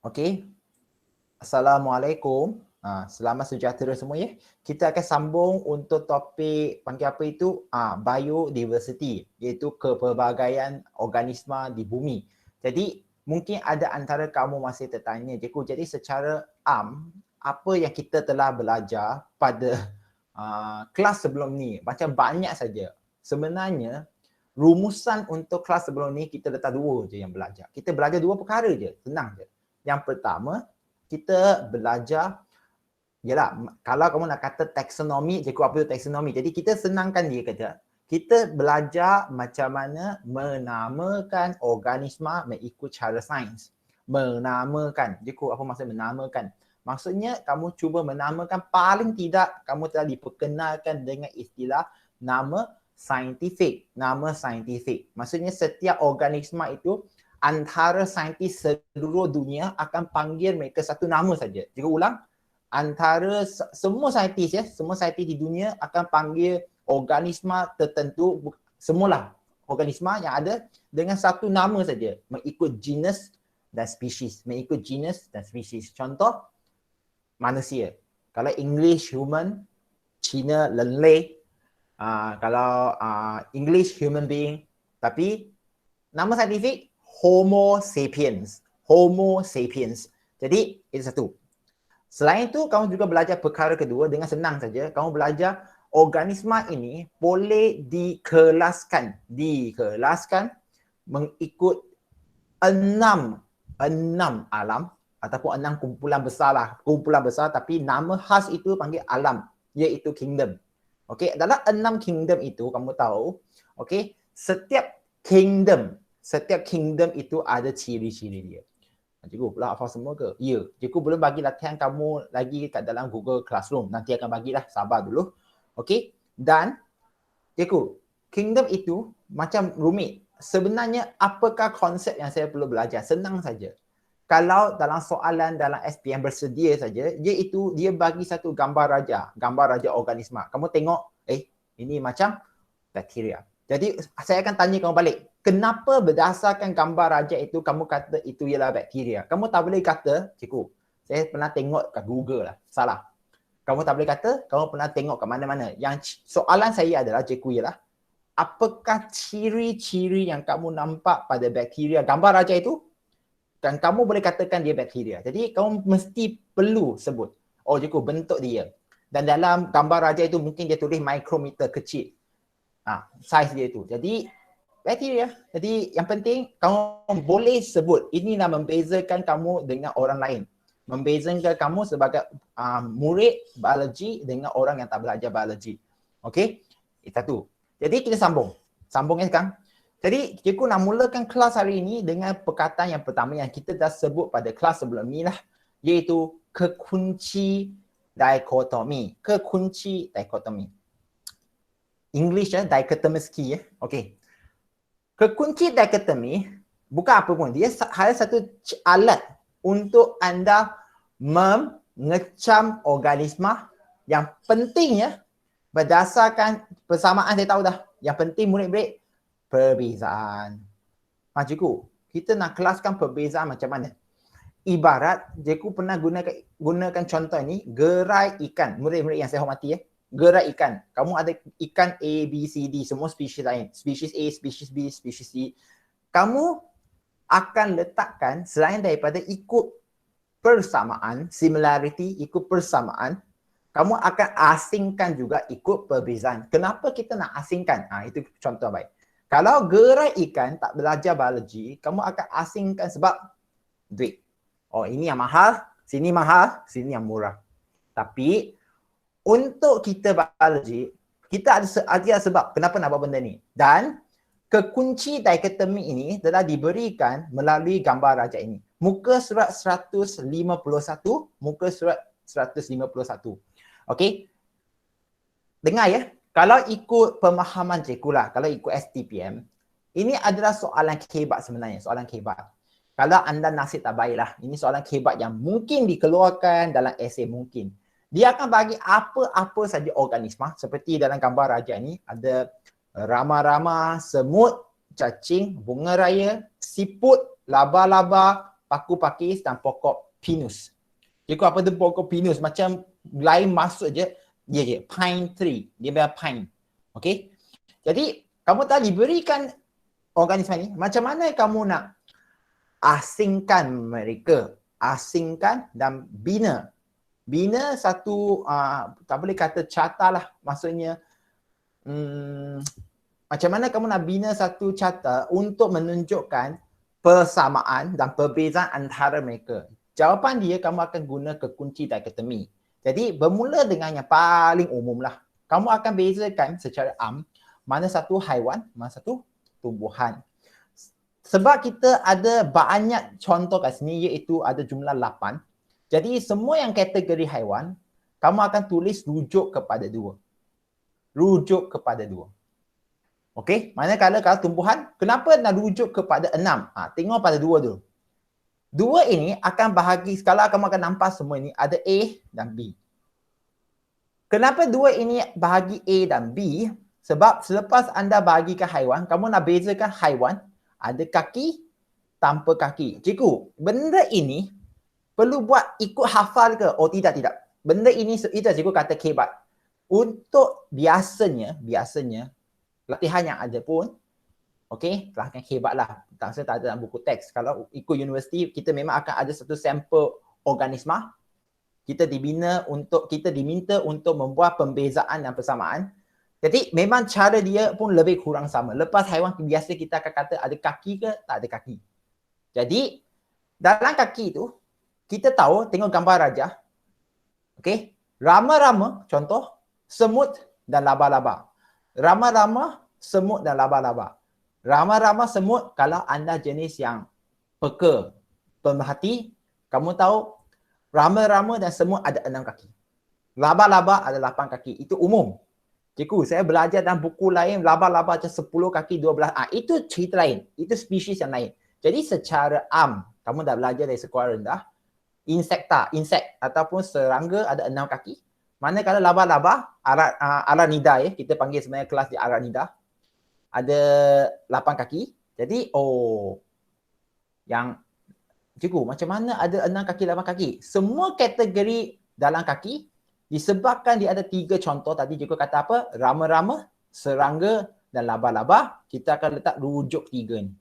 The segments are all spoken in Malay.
Okey. Assalamualaikum. Selamat sejahtera semua ya. Kita akan sambung untuk topik panggil apa itu? Biodiversity, iaitu kepelbagaian organisma di bumi. Jadi mungkin ada antara kamu masih tertanya, cikgu, jadi secara apa yang kita telah belajar pada kelas sebelum ni? Macam banyak saja. Sebenarnya rumusan untuk kelas sebelum ni kita letak dua je yang belajar. Kita belajar dua perkara je, senang je. Yang pertama, kita belajar, yalah, kalau kamu nak kata taksonomi, cikgu apa itu taksonomi? Jadi kita senangkan dia kata, kita belajar macam mana menamakan organisma mengikut cara sains. Menamakan, cikgu apa maksud menamakan? Maksudnya kamu cuba menamakan, paling tidak kamu telah diperkenalkan dengan istilah nama saintifik. Nama saintifik. Maksudnya setiap organisma itu antara saintis seluruh dunia akan panggil mereka satu nama saja. Jika ulang, antara semua saintis semua saintis di dunia akan panggil organisma tertentu, semualah organisma yang ada dengan satu nama saja, mengikut genus dan spesies. Mengikut genus dan spesies. Contoh, manusia. Kalau English human, Cina leleh. Kalau English human being, tapi nama saintifik Homo sapiens. Homo sapiens. Jadi, itu satu. Selain itu, kamu juga belajar perkara kedua dengan senang saja. Kamu belajar organisma ini boleh dikelaskan. Dikelaskan mengikut enam alam ataupun 6 kumpulan besar lah. Kumpulan besar tapi nama khas itu panggil alam, iaitu kingdom. Okey, dalam 6 kingdom itu kamu tahu, okey, setiap kingdom itu ada ciri-ciri dia. Cikgu pula hafal semua ke? Ya. Cikgu belum bagi latihan kamu lagi kat dalam Google Classroom. Nanti akan bagilah, sabar dulu. Okey. Dan cikgu, kingdom itu macam rumit. Sebenarnya apakah konsep yang saya perlu belajar? Senang saja. Kalau dalam soalan dalam SPM bersedia saja, iaitu dia bagi satu gambar raja organisma. Kamu tengok, ini macam bakteria. Jadi saya akan tanya kamu balik, kenapa berdasarkan gambar raja itu kamu kata itu ialah bakteria? Kamu tak boleh kata, cikgu, saya pernah tengok kat Google lah. Salah. Kamu tak boleh kata, kamu pernah tengok kat mana-mana. Yang soalan saya adalah, cikgu, ialah apakah ciri-ciri yang kamu nampak pada bakteria gambar raja itu? Dan kamu boleh katakan dia bakteria. Jadi kamu mesti perlu sebut, oh cikgu, bentuk dia. Dan dalam gambar raja itu mungkin dia tulis mikrometer kecil. Saiz dia itu. Jadi bakteria. Jadi yang penting kamu boleh sebut. Inilah membezakan kamu dengan orang lain. Membezakan kamu sebagai murid biologi dengan orang yang tak belajar biologi. Okey? Itu satu. Jadi kita sambung. Sambungnya sekarang. Jadi cikgu nak mulakan kelas hari ini dengan perkataan yang pertama yang kita dah sebut pada kelas sebelum ni lah, iaitu kekunci dikotomi. Kekunci dikotomi. English dichotomistry Okey. Kekunci dikotomi bukan apa pun. Dia hanya satu alat untuk anda mengecam organisma yang pentingnya berdasarkan persamaan. Saya tahu dah. Yang penting murid-murid perbezaan. Cikgu, kita nak kelaskan perbezaan macam mana? Ibarat, cikgu pernah gunakan contoh ini, gerai ikan. Murid-murid yang saya hormati gerai ikan. Kamu ada ikan A, B, C, D, semua spesies lain. Spesies A, spesies B, spesies C. Kamu akan letakkan selain daripada ikut persamaan, similarity, ikut persamaan, kamu akan asingkan juga ikut perbezaan. Kenapa kita nak asingkan? Itu contoh baik. Kalau gerai ikan tak belajar biologi, kamu akan asingkan sebab duit. Oh, ini yang mahal, sini yang murah. Tapi untuk kita biologi, kita ada sebab kenapa nak buat benda ni. Dan kekunci dikotomi ini telah diberikan melalui gambar raja ini. Muka surat 151, muka surat 151. Okey. Dengar ya. Kalau ikut pemahaman cikgu lah, kalau ikut STPM, ini adalah soalan kehebat sebenarnya, soalan kehebat. Kalau anda nasib tak baiklah, ini soalan kehebat yang mungkin dikeluarkan dalam esei mungkin. Dia akan bagi apa-apa saja organisma, seperti dalam gambar raja ni, ada rama-rama, semut, cacing, bunga raya, siput, laba-laba, paku pakis dan pokok pinus. Cikgu apa tu pokok pinus? Macam lain masuk je, dia je pine tree. Dia punya pine. Okay. Jadi kamu tadi berikan organisma ni, macam mana kamu nak asingkan mereka? Asingkan dan bina. Bina satu, tak boleh kata carta lah. Maksudnya, macam mana kamu nak bina satu carta untuk menunjukkan persamaan dan perbezaan antara mereka? Jawapan dia, kamu akan guna kekunci dikotomi. Jadi bermula dengan yang paling umum lah. Kamu akan bezakan secara mana satu haiwan, mana satu tumbuhan. Sebab kita ada banyak contoh kat sini, iaitu ada jumlah 8. Jadi semua yang kategori haiwan, kamu akan tulis rujuk kepada 2. Rujuk kepada 2. Okey, manakala kalau tumbuhan, kenapa nak rujuk kepada 6? Tengok pada 2 dulu. 2 ini akan bahagi, kalau kamu akan nampak semua ini, ada A dan B. Kenapa 2 ini bahagi A dan B? Sebab selepas anda bahagikan haiwan, kamu nak bezakan haiwan, ada kaki, tanpa kaki. Cikgu, benda ini perlu buat ikut hafal ke? Oh tidak. Benda ini, itu cikgu kata kebat. Untuk biasanya, latihan yang ada pun, okey, latihan hebat lah. Tak ada dalam buku teks. Kalau ikut universiti, kita memang akan ada satu sampel organisma. Kita diminta untuk membuat pembezaan dan persamaan. Jadi memang cara dia pun lebih kurang sama. Lepas haiwan biasa kita akan kata ada kaki ke tak ada kaki. Jadi dalam kaki tu, kita tahu, tengok gambar raja. Okey, rama-rama, contoh, semut dan laba-laba. Rama-rama, semut dan laba-laba. Rama-rama semut, kalau anda jenis yang peka, pemerhati, kamu tahu rama-rama dan semut ada 6 kaki. Laba-laba ada 8 kaki. Itu umum. Cikgu, saya belajar dalam buku lain, laba-laba macam 10 kaki, 12. Itu cerita lain. Itu spesies yang lain. Jadi secara kamu dah belajar dari sekolah rendah, insek ataupun serangga ada 6 kaki. Manakala laba-laba, aranida kita panggil sebenarnya kelas di aranida, ada 8 kaki. Jadi, yang cikgu, macam mana ada 6 kaki, 8 kaki? Semua kategori dalam kaki, disebabkan dia ada 3 contoh tadi, cikgu kata apa? Rama-rama, serangga dan laba-laba. Kita akan letak rujuk 3 ni.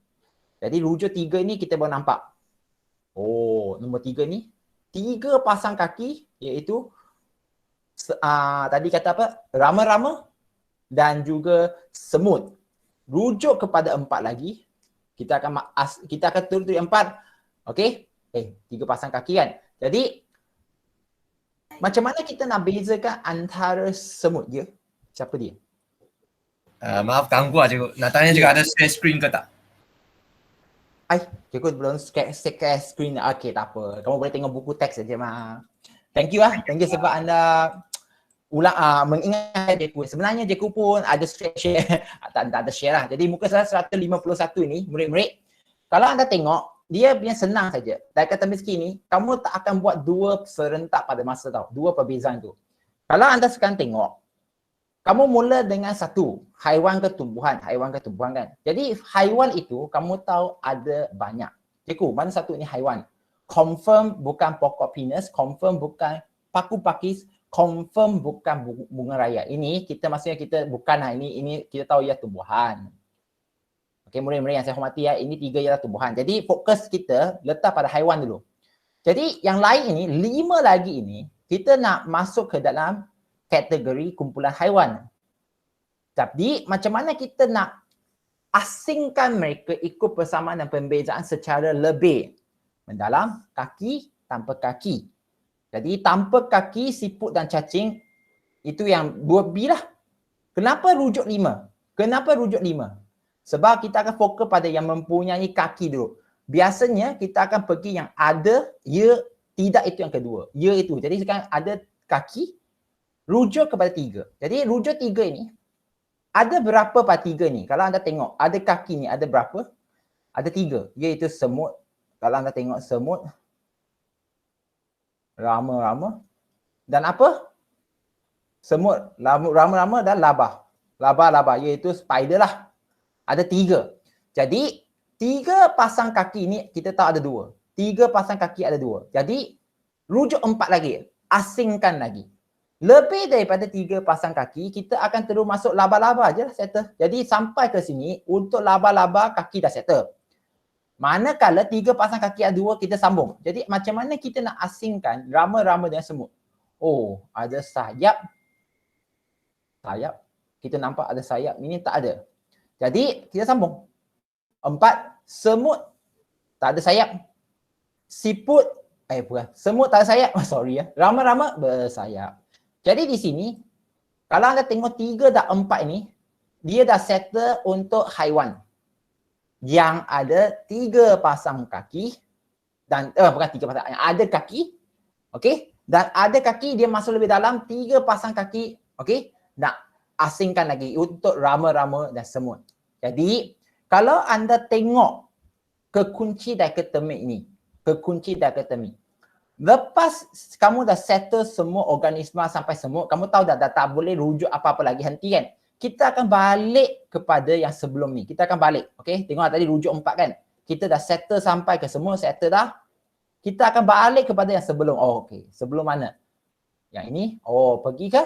Jadi rujuk 3 ni kita baru nampak. Nombor 3 ni 3 pasang kaki, iaitu tadi kata apa? Rama-rama dan juga semut. Rujuk kepada 4 lagi. Kita akan turut 4. Okey? 3 pasang kaki kan. Jadi macam mana kita nak bezakan antara semut dia? Siapa dia? Maaf ganggu cikgu. Nak tanya juga ada share screen ke tak? Cikgu belum share screen. Okey, tak apa. Kamu boleh tengok buku teks saja mah. Thank you Thank you sebab anda mengingat cikgu. Sebenarnya cikgu pun ada share. tak ada share lah. Jadi muka saya 151 ini, murid-murid. Kalau anda tengok, dia punya senang saja. Dikata miskin ni, kamu tak akan buat 2 serentak pada masa tau. 2 perbezaan tu. Kalau anda sekarang tengok, kamu mula dengan satu, haiwan ke tumbuhan kan. Jadi haiwan itu kamu tahu ada banyak. Cikgu, mana satu ni haiwan? Confirm bukan pokok pinus, confirm bukan paku pakis, confirm bukan bunga raya. Ini maksudnya kita bukan ini kita tahu ia tumbuhan. Okey, murid-murid yang saya hormati ini 3 ialah tumbuhan. Jadi fokus kita letak pada haiwan dulu. Jadi yang lain ini, 5 lagi ini, kita nak masuk ke dalam kategori kumpulan haiwan. Tapi macam mana kita nak asingkan mereka ikut persamaan dan pembezaan secara lebih mendalam, kaki, tanpa kaki. Jadi tanpa kaki, siput dan cacing, itu yang 2B lah. Kenapa rujuk 5? Sebab kita akan fokus pada yang mempunyai kaki dulu. Biasanya kita akan pergi yang ada, ya, tidak, itu yang kedua. Ya itu. Jadi sekarang ada kaki, rujuk kepada 3. Jadi rujuk 3 ini, ada berapa pada 3 ni? Kalau anda tengok, ada kaki ni, ada berapa? Ada 3. Iaitu semut. Kalau anda tengok semut, rama-rama, dan apa? Semut, rama-rama dan laba. Laba-laba, iaitu spider lah. Ada 3. Jadi 3 pasang kaki ni kita tahu ada 2. 3 pasang kaki ada 2. Jadi rujuk 4 lagi, asingkan lagi. Lebih daripada 3 pasang kaki, kita akan terus masuk laba-laba je lah settle. Jadi sampai ke sini, untuk laba-laba kaki dah settle. Manakala 3 pasang kaki ada 2, kita sambung. Jadi macam mana kita nak asingkan rama-rama dengan semut? Oh, ada sayap. Sayap. Kita nampak ada sayap, ini tak ada. Jadi kita sambung. 4, semut tak ada sayap. Siput, bukan. Semut tak ada sayap. Sorry ya. Rama-rama bersayap. Jadi di sini, kalau anda tengok 3 dan 4 ini, dia dah settle untuk haiwan yang ada 3 pasang kaki dan bukan 3 pasang, yang ada kaki, okey, dan ada kaki dia masuk lebih dalam 3 pasang kaki, okey, nak asingkan lagi untuk rama-rama dan semut. Jadi kalau anda tengok kekunci dikotomi ini, kekunci dikotomi, lepas kamu dah settle semua organisma sampai semut, kamu tahu dah tak boleh rujuk apa-apa lagi, henti kan? Kita akan balik kepada yang sebelum ni. Kita akan balik. Okey, tengok tadi rujuk 4 kan? Kita dah settle sampai ke semua, settle dah. Kita akan balik kepada yang sebelum. Oh, okey. Sebelum mana? Yang ini. Oh, pergi ke?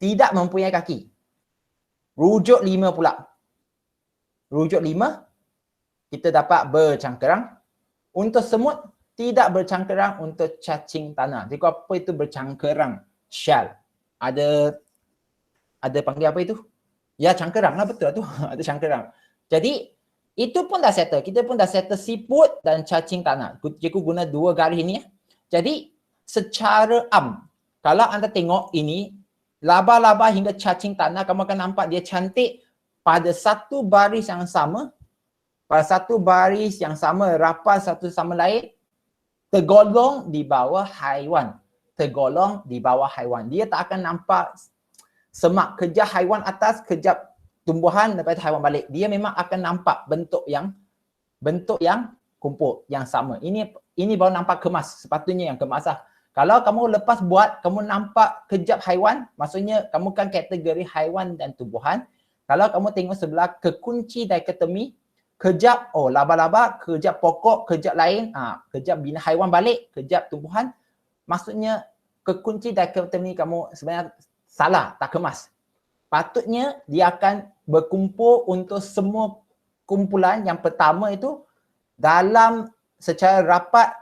Tidak mempunyai kaki. Rujuk 5 pula. Rujuk 5, kita dapat bercangkerang. Untuk semut, tidak bercangkerang untuk cacing tanah. Jadi apa itu bercangkerang? Shell. Ada panggil apa itu? Ya, cangkerang lah, betul tu. Ada cangkerang. Jadi itu pun dah settle. Kita pun dah settle siput dan cacing tanah. Cikgu guna 2 garis ini. Jadi secara kalau anda tengok ini, laba-laba hingga cacing tanah, kamu akan nampak dia cantik pada satu baris yang sama. Pada satu baris yang sama, rapat satu sama lain, tergolong di bawah haiwan. Tergolong di bawah haiwan. Dia tak akan nampak semak, kejap haiwan atas, kejap tumbuhan, lepas haiwan balik. Dia memang akan nampak bentuk yang kumpul, yang sama. Ini baru nampak kemas, sepatutnya yang kemas lah. Kalau kamu lepas buat, kamu nampak kejap haiwan, maksudnya kamu kan kategori haiwan dan tumbuhan. Kalau kamu tengok sebelah kekunci dikotomi, kejap laba-laba, kejap pokok, kejap lain, kejap bina haiwan balik, kejap tumbuhan. Maksudnya kekunci dikotomi kamu sebenarnya salah, tak kemas. Patutnya dia akan berkumpul untuk semua kumpulan yang pertama itu dalam secara rapat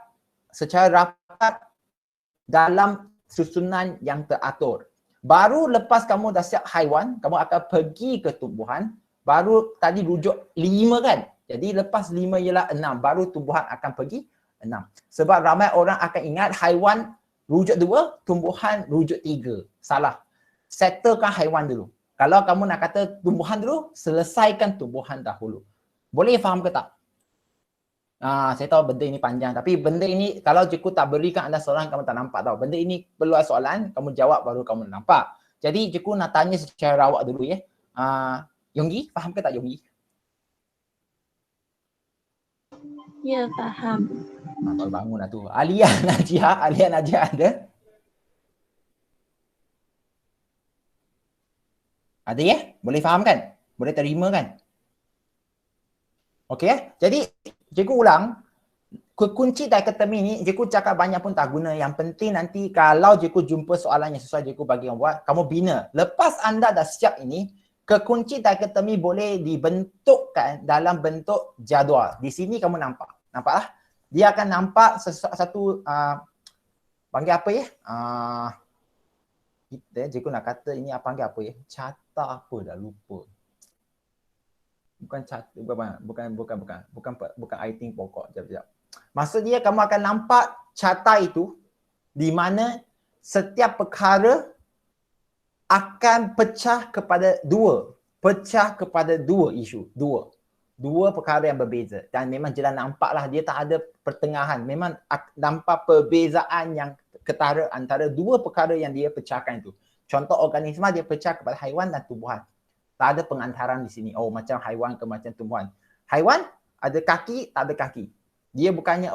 dalam susunan yang teratur. Baru lepas kamu dah siap haiwan, kamu akan pergi ke tumbuhan. Baru tadi rujuk 5 kan? Jadi lepas 5 ialah 6. Baru tumbuhan akan pergi 6. Sebab ramai orang akan ingat haiwan rujuk 2, tumbuhan rujuk 3. Salah. Settlekan haiwan dulu. Kalau kamu nak kata tumbuhan dulu, selesaikan tumbuhan dahulu. Boleh faham ke tak? Saya tahu benda ini panjang, tapi benda ini kalau cikgu tak berikan anda soalan, kamu tak nampak tau. Benda ini perlu soalan, kamu jawab baru kamu nampak. Jadi cikgu nak tanya secara rawak dulu ya. Yonggi, faham ke tak Yonggi? Ya, faham. Baru bangun lah tu. Alia Najia ada? Ada ya? Boleh faham kan? Boleh terima kan? Okey ya? Jadi cikgu ulang, kunci dikotomi ni cikgu cakap banyak pun tak guna. Yang penting nanti kalau cikgu jumpa soalan yang sesuai cikgu bagi yang buat, kamu bina. Lepas anda dah siap ini, kekunci dikotomi boleh dibentukkan dalam bentuk jadual. Di sini kamu nampak. Nampaklah? Dia akan nampak satu panggil apa ya? Cikgu nak kata ini panggil apa ya? Carta apa dah lupa. Bukan item pokok. Sekejap. Maksudnya kamu akan nampak carta itu di mana setiap perkara akan pecah kepada 2 isu. Dua perkara yang berbeza. Dan memang jelas nampaklah dia tak ada pertengahan. Memang nampak perbezaan yang ketara antara 2 perkara yang dia pecahkan itu. Contoh organisma dia pecah kepada haiwan dan tumbuhan. Tak ada pengantaran di sini. Oh, macam haiwan ke macam tumbuhan. Haiwan ada kaki, tak ada kaki. Dia bukannya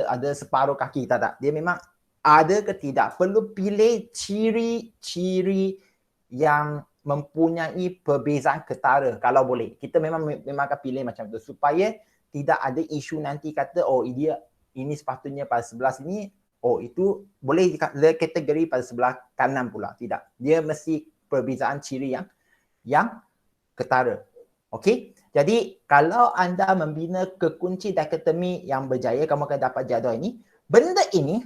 ada separuh kaki, tak. Dia memang ada ke tidak. Perlu pilih ciri-ciri yang mempunyai perbezaan ketara kalau boleh. Kita memang akan pilih macam tu supaya tidak ada isu nanti kata ini sepatutnya pada sebelah sini, itu boleh kategori pada sebelah kanan pula. Tidak. Dia mesti perbezaan ciri yang ketara. Okey? Jadi kalau anda membina kekunci dikotomi yang berjaya, kamu akan dapat jadual ini. Benda ini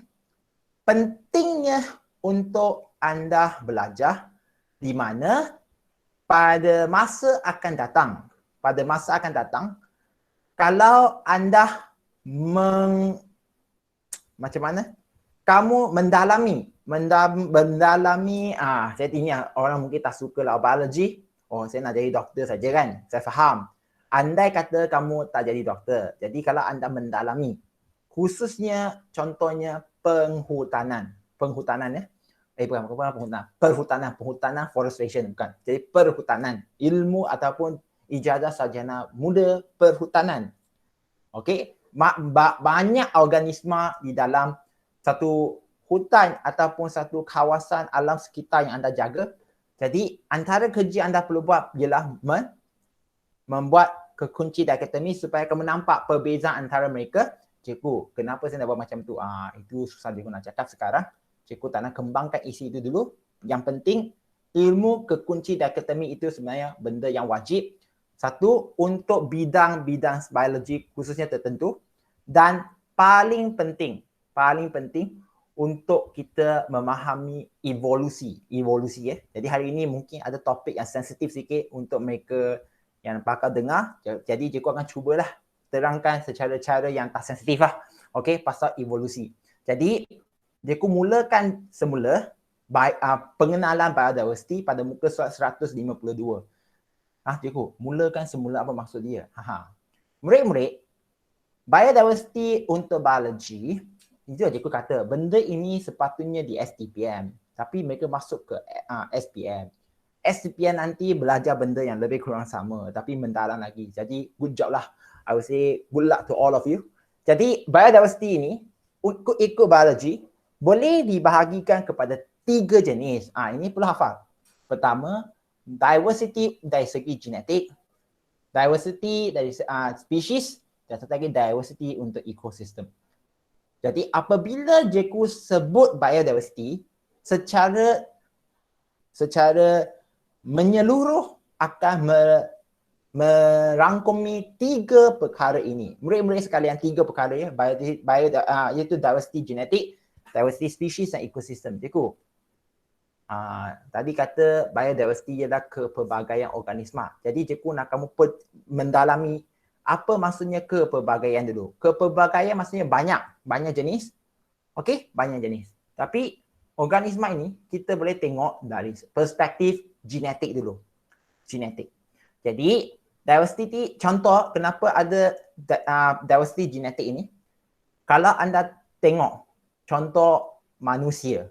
pentingnya untuk anda belajar di mana pada masa akan datang, kalau anda macam mana? Kamu mendalami, saya tanya orang mungkin tak suka lah biologi, saya nak jadi doktor saja kan, saya faham. Andai kata kamu tak jadi doktor, jadi kalau anda mendalami, khususnya contohnya penghutanan ya, perhutanan, forestation bukan. Jadi perhutanan, ilmu ataupun ijazah sarjana muda perhutanan. Okey, banyak organisma di dalam satu hutan ataupun satu kawasan alam sekitar yang anda jaga. Jadi antara kerja anda perlu buat ialah membuat kekunci dikotomi supaya kamu nampak perbezaan antara mereka. Cikgu, kenapa saya nak buat macam tu? Itu susah cikgu nak cakap sekarang. Cikgu tak nak kembangkan isi itu dulu. Yang penting, ilmu kekunci dikotomi itu sebenarnya benda yang wajib. Satu, untuk bidang-bidang biologi khususnya tertentu. Dan paling penting untuk kita memahami evolusi. Jadi hari ini mungkin ada topik yang sensitif sikit untuk mereka yang bakal dengar. Jadi cikgu akan cubalah terangkan secara cara yang tak sensitif lah. Okey, pasal evolusi. Jadi cikgu mulakan semula pengenalan biodiversity pada muka surat 152. Cikgu, mulakan semula apa maksud dia? Murid-murid, biodiversity untuk biologi, itu cikgu kata, benda ini sepatutnya di STPM. Tapi mereka masuk ke SPM. SPM nanti belajar benda yang lebih kurang sama, tapi mendalam lagi. Jadi, good job lah. I would say good luck to all of you. Jadi, biodiversity ini, ikut biologi, boleh dibahagikan kepada 3 jenis. Ini perlu hafal. Pertama, diversity dari segi genetik, diversity dari species, dan satu lagi diversity untuk ekosistem. Jadi apabila cikgu sebut biodiversity secara menyeluruh akan merangkumi 3 perkara ini. Murid-murid sekalian 3 perkara ya, iaitu diversity genetik, diversity species dan ekosistem. Cikgu, tadi kata biodiversity ialah kepelbagaian organisma. Jadi cikgu nak kamu mendalami apa maksudnya kepelbagaian dulu. Kepelbagaian maksudnya banyak jenis. Okey, banyak jenis. Tapi organisma ini kita boleh tengok dari perspektif genetik dulu. Genetik. Jadi diversity, contoh kenapa ada diversity genetik ini. Kalau anda tengok contoh manusia.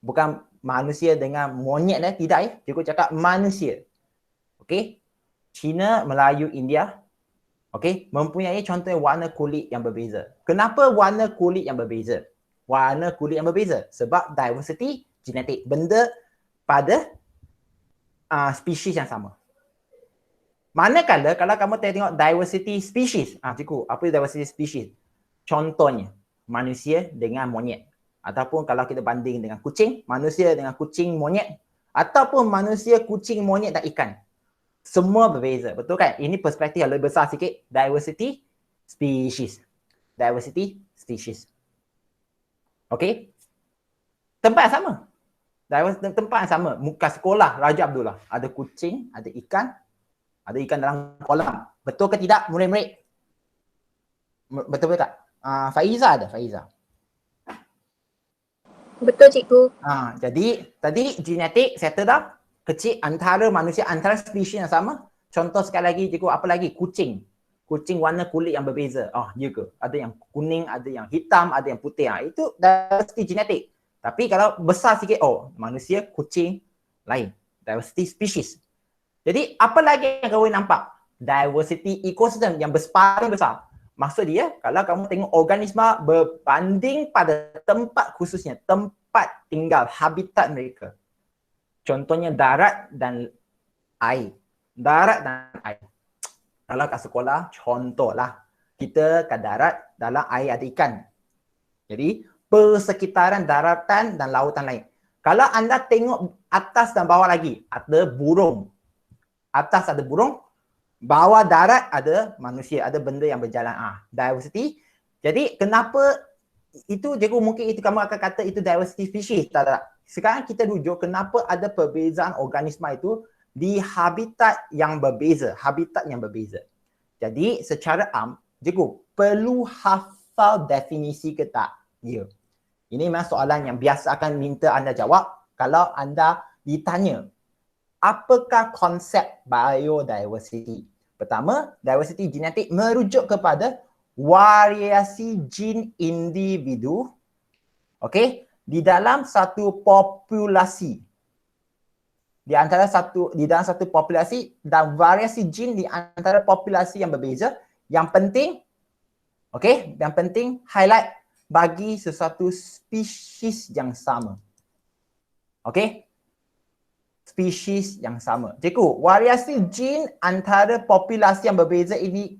Bukan manusia dengan monyet tidak ya. Cikgu cakap manusia. Okey. Cina, Melayu, India. Okey, mempunyai contoh warna kulit yang berbeza. Kenapa warna kulit yang berbeza? Warna kulit yang berbeza sebab diversity genetik. Benda pada spesies yang sama. Manakala kalau kamu tengok diversity species. Cikgu, apa diversity species? Contohnya manusia dengan monyet. Ataupun kalau kita banding dengan kucing, manusia dengan kucing, monyet. Ataupun manusia, kucing, monyet dan ikan. Semua berbeza, betul kan? Ini perspektif yang lebih besar sikit. Diversity species. Diversity species. Okey? Tempat yang sama. Tempat yang sama. Muka sekolah Raja Abdullah. Ada kucing, ada ikan dalam kolam. Betul ke tidak, murid-murid? Betul tak? Faiza ada, Faiza. Betul cikgu. Jadi tadi genetik settle dah. Kecil antara manusia, antara spesies yang sama. Contoh sekali lagi cikgu, apa lagi? Kucing. Kucing warna kulit yang berbeza. Ya ke? Ada yang kuning, ada yang hitam, ada yang putih. Itu diversity genetik. Tapi kalau besar sikit, manusia, kucing, lain. Diversity species. Jadi apa lagi yang kamu nampak? Diversity ekosistem yang paling besar. Maksud dia, kalau kamu tengok organisma berbanding pada tempat khususnya, tempat tinggal, habitat mereka. Contohnya darat dan air. Darat dan air. Kalau kat sekolah, contohlah, kita kat darat, dalam air ada ikan. Jadi, persekitaran daratan dan lautan lain. Kalau anda tengok atas dan bawah lagi, ada burung. Atas ada burung, bawah darat ada manusia, ada benda yang berjalan. Diversity. Jadi, kenapa itu, cikgu mungkin itu kamu akan kata itu diversity species. Tak. Sekarang kita rujuk kenapa ada perbezaan organisma itu di habitat yang berbeza. Habitat yang berbeza. Jadi, secara cikgu perlu hafal definisi ke tak? Ya. Ini memang soalan yang biasa akan minta anda jawab kalau anda ditanya apakah konsep biodiversity. Pertama, diversity genetik merujuk kepada variasi jin individu, okey, di dalam satu populasi. Di dalam satu populasi dan variasi jin di antara populasi yang berbeza. Yang penting, okey, yang penting highlight bagi sesuatu spesies yang sama. Okey? Spesies yang sama. Cikgu, variasi jin antara populasi yang berbeza ini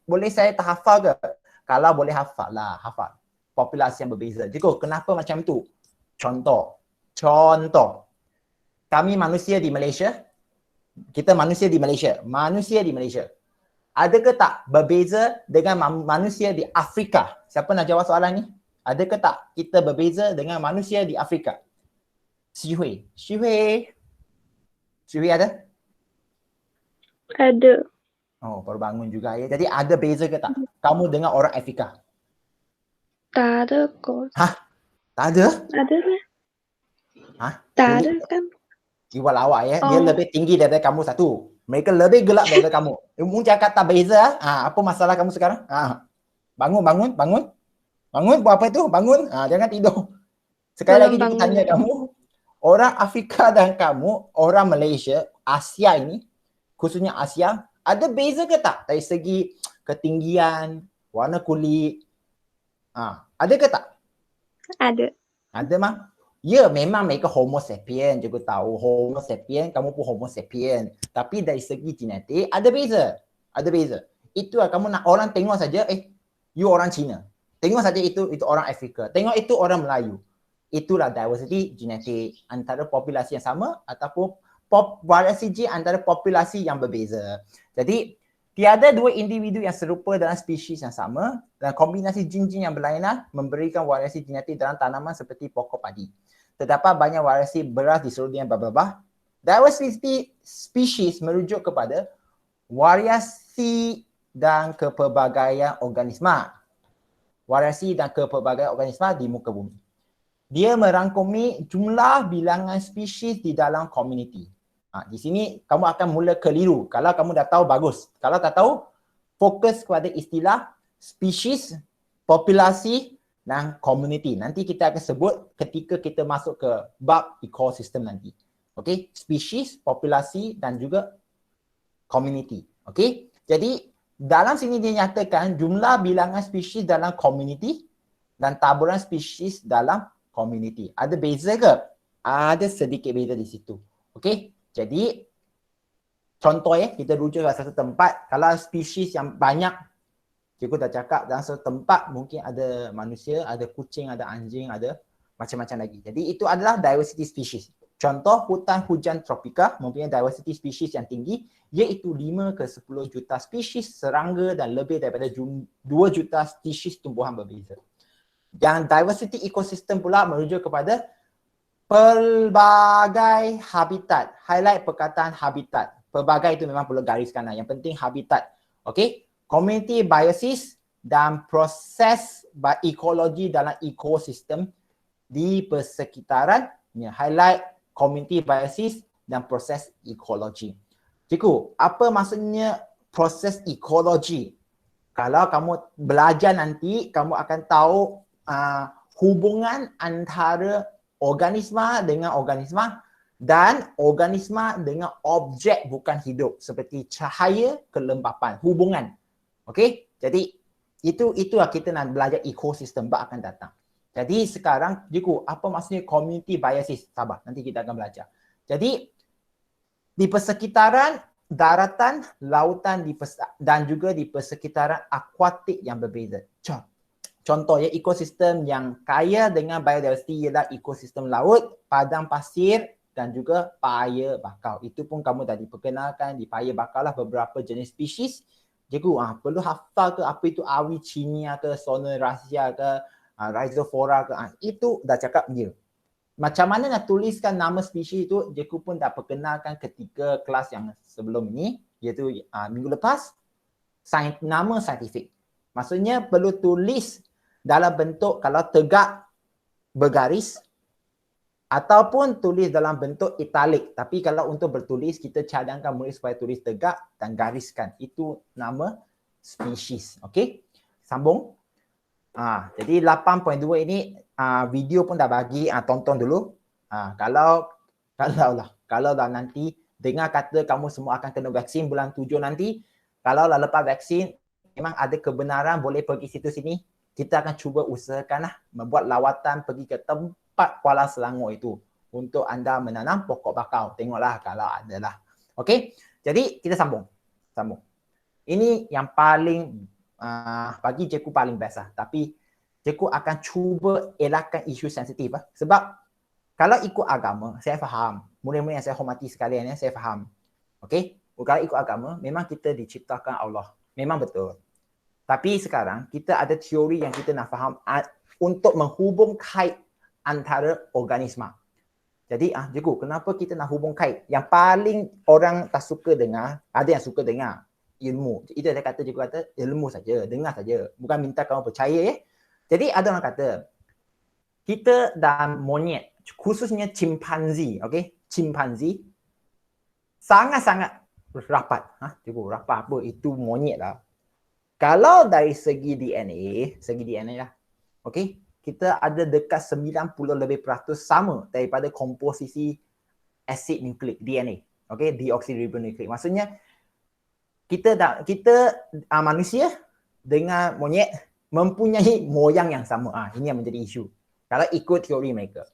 boleh saya terhafal ke? Kalau boleh hafal lah, hafal. Populasi yang berbeza. Cikgu, kenapa macam tu? Contoh. Kami manusia di Malaysia. Kita manusia di Malaysia. Manusia di Malaysia. Adakah tak berbeza dengan manusia di Afrika? Siapa nak jawab soalan ni? Adakah tak kita berbeza dengan manusia di Afrika? Xi Hui ada? Ada. Oh, baru bangun juga ya. Jadi ada beza ke tak? Kamu dengan orang Afrika? Tak ada kot. Tak ada? Ada lah. Kulit Tak ada kan? Iwal awak ya. Dia Oh. lebih tinggi daripada kamu satu. Mereka lebih gelap daripada kamu. Kamu cakap tak beza. Apa masalah kamu sekarang? Bangun. Bangun, buat apa itu? Bangun. Jangan tidur. Sekali lagi Belum kita tanya bangun. kamu. Orang Afrika dan kamu, orang Malaysia, Asia ini, khususnya Asia, ada beza ke tak? Dari segi ketinggian, warna kulit. Ada ke tak? Ada. Ada mah? Ya, memang mereka homo sapien. Juga tahu homo sapien, kamu pun homo sapien. Tapi dari segi genetik, ada beza. Ada beza. Itulah kamu nak orang tengok saja, you orang Cina. Tengok saja itu orang Afrika. Tengok itu orang Melayu. Itulah diversity genetik antara populasi yang sama ataupun variasi jin antara populasi yang berbeza. Jadi, tiada dua individu yang serupa dalam spesies yang sama dan kombinasi jin-jin yang berlainan memberikan variasi genetik dalam tanaman seperti pokok padi. Terdapat banyak variasi beras di seluruh dunia blah. Diversity species merujuk kepada variasi dan kepelbagaian organisma. Variasi dan kepelbagaian organisma di muka bumi. Dia merangkumi jumlah bilangan spesies di dalam komuniti. Di sini kamu akan mula keliru. Kalau kamu dah tahu, bagus. Kalau tak tahu, fokus kepada istilah spesies, populasi dan komuniti. Nanti kita akan sebut ketika kita masuk ke bab ekosistem nanti. Okey, spesies, populasi dan juga komuniti. Okey, jadi dalam sini dia nyatakan jumlah bilangan spesies dalam komuniti dan taburan spesies dalam komuniti. Ada beza ke? Ada sedikit beza di situ. Okey, jadi contoh kita rujuk ke satu tempat. Kalau spesies yang banyak, cikgu dah cakap dalam satu tempat mungkin ada manusia, ada kucing, ada anjing, ada macam-macam lagi. Jadi itu adalah diversity species. Contoh hutan hujan tropika mempunyai diversity species yang tinggi iaitu 5 ke 10 juta spesies serangga dan lebih daripada 2 juta spesies tumbuhan berbeza. Yang diversity ekosistem pula merujuk kepada pelbagai habitat. Highlight perkataan habitat. Pelbagai itu memang perlu gariskan lah. Yang penting habitat. Okey. Community biosis dan proses ekologi dalam ekosistem di persekitaran. Highlight community biosis dan proses ekologi. Cikgu, apa maksudnya proses ekologi? Kalau kamu belajar nanti, kamu akan tahu hubungan antara organisma dengan organisma dan organisma dengan objek bukan hidup seperti cahaya, kelembapan, hubungan. Okey? Jadi itulah kita nak belajar ekosistem bab akan datang. Jadi sekarang cikgu, apa maksudnya community biosis? Sabar, nanti kita akan belajar. Jadi di persekitaran daratan, lautan dan juga di persekitaran akuatik yang berbeza. Contoh ya, ekosistem yang kaya dengan biodiversity ialah ekosistem laut, padang pasir dan juga paya bakau. Itu pun kamu dah diperkenalkan di paya bakau lah beberapa jenis spesies. Cikgu perlu hafal ke apa itu Avicennia ke, Soneraceae ke, Rhizophora ke, itu dah cakap dia. Macam mana nak tuliskan nama spesies itu, cikgu pun dah perkenalkan ketika kelas yang sebelum ini, iaitu minggu lepas, nama saintifik. Maksudnya perlu tulis dalam bentuk kalau tegak bergaris ataupun tulis dalam bentuk italik. Tapi kalau untuk bertulis, kita cadangkan murid supaya tulis tegak dan gariskan. Itu nama spesies. Okey? Sambung. Jadi 8.2 ini video pun dah bagi, tonton dulu. Kalau dah nanti dengar kata kamu semua akan kena vaksin bulan 7 nanti, kalau dah lepas vaksin memang ada kebenaran boleh pergi situ sini, kita akan cuba usahakan membuat lawatan pergi ke tempat Kuala Selangor itu untuk anda menanam pokok bakau. Tengoklah kalau ada lah. Okey? Jadi kita sambung. Ini yang paling bagi cikgu paling best lah. Tapi cikgu akan cuba elakkan isu sensitif. Sebab kalau ikut agama, saya faham. Murid-murid yang saya hormati sekalian, saya faham. Okey? Kalau ikut agama, memang kita diciptakan Allah. Memang betul. Tapi sekarang kita ada teori yang kita nak faham untuk menghubung kait antara organisma. Jadi cikgu, kenapa kita nak hubung kait? Yang paling orang tak suka dengar, ada yang suka dengar ilmu. Itu saya kata, cikgu kata ilmu saja, dengar saja. Bukan minta kamu percaya . Jadi ada orang kata, kita dan monyet, khususnya chimpanzee, okey? Chimpanzee sangat-sangat rapat. Cikgu, rapat apa? Itu monyet lah. Kalau dari segi DNA lah, okey, kita ada dekat 90% lebih sama daripada komposisi asid nukleik DNA, okey, deoksiribonukleik. Maksudnya kita manusia dengan monyet mempunyai moyang yang sama. Ini yang menjadi isu kalau ikut teori mereka.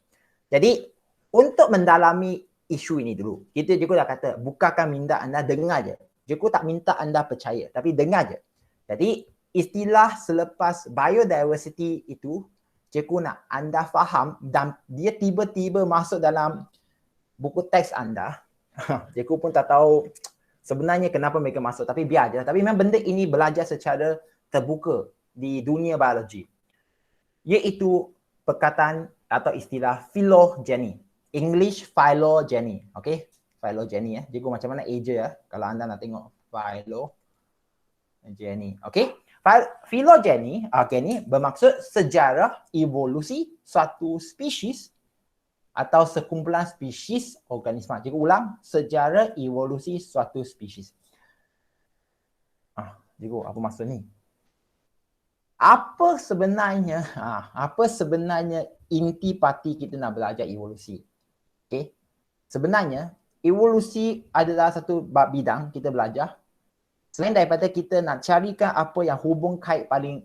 Jadi untuk mendalami isu ini dulu, kita juga dah kata bukankan minta anda dengar je. Cikgu tak minta anda percaya, tapi dengar je. Jadi istilah selepas biodiversity itu, cikgu nak anda faham dan dia tiba-tiba masuk dalam buku teks anda. Cikgu pun tak tahu sebenarnya kenapa mereka masuk, tapi biar je. Tapi memang benda ini belajar secara terbuka di dunia biologi. Iaitu perkataan atau istilah phylogeny. English phylogeny. Okay? Phylogeny . Cikgu macam mana eja kalau anda nak tengok phylogeny. Okay? Phylogeny bermaksud sejarah evolusi suatu spesies atau sekumpulan spesies organisma. Cikgu ulang, sejarah evolusi suatu spesies. Cikgu, apa maksud ni? Apa sebenarnya intipati kita nak belajar evolusi? Okay? Sebenarnya evolusi adalah satu bab bidang kita belajar. Selain daripada kita nak carikan apa yang hubung kait paling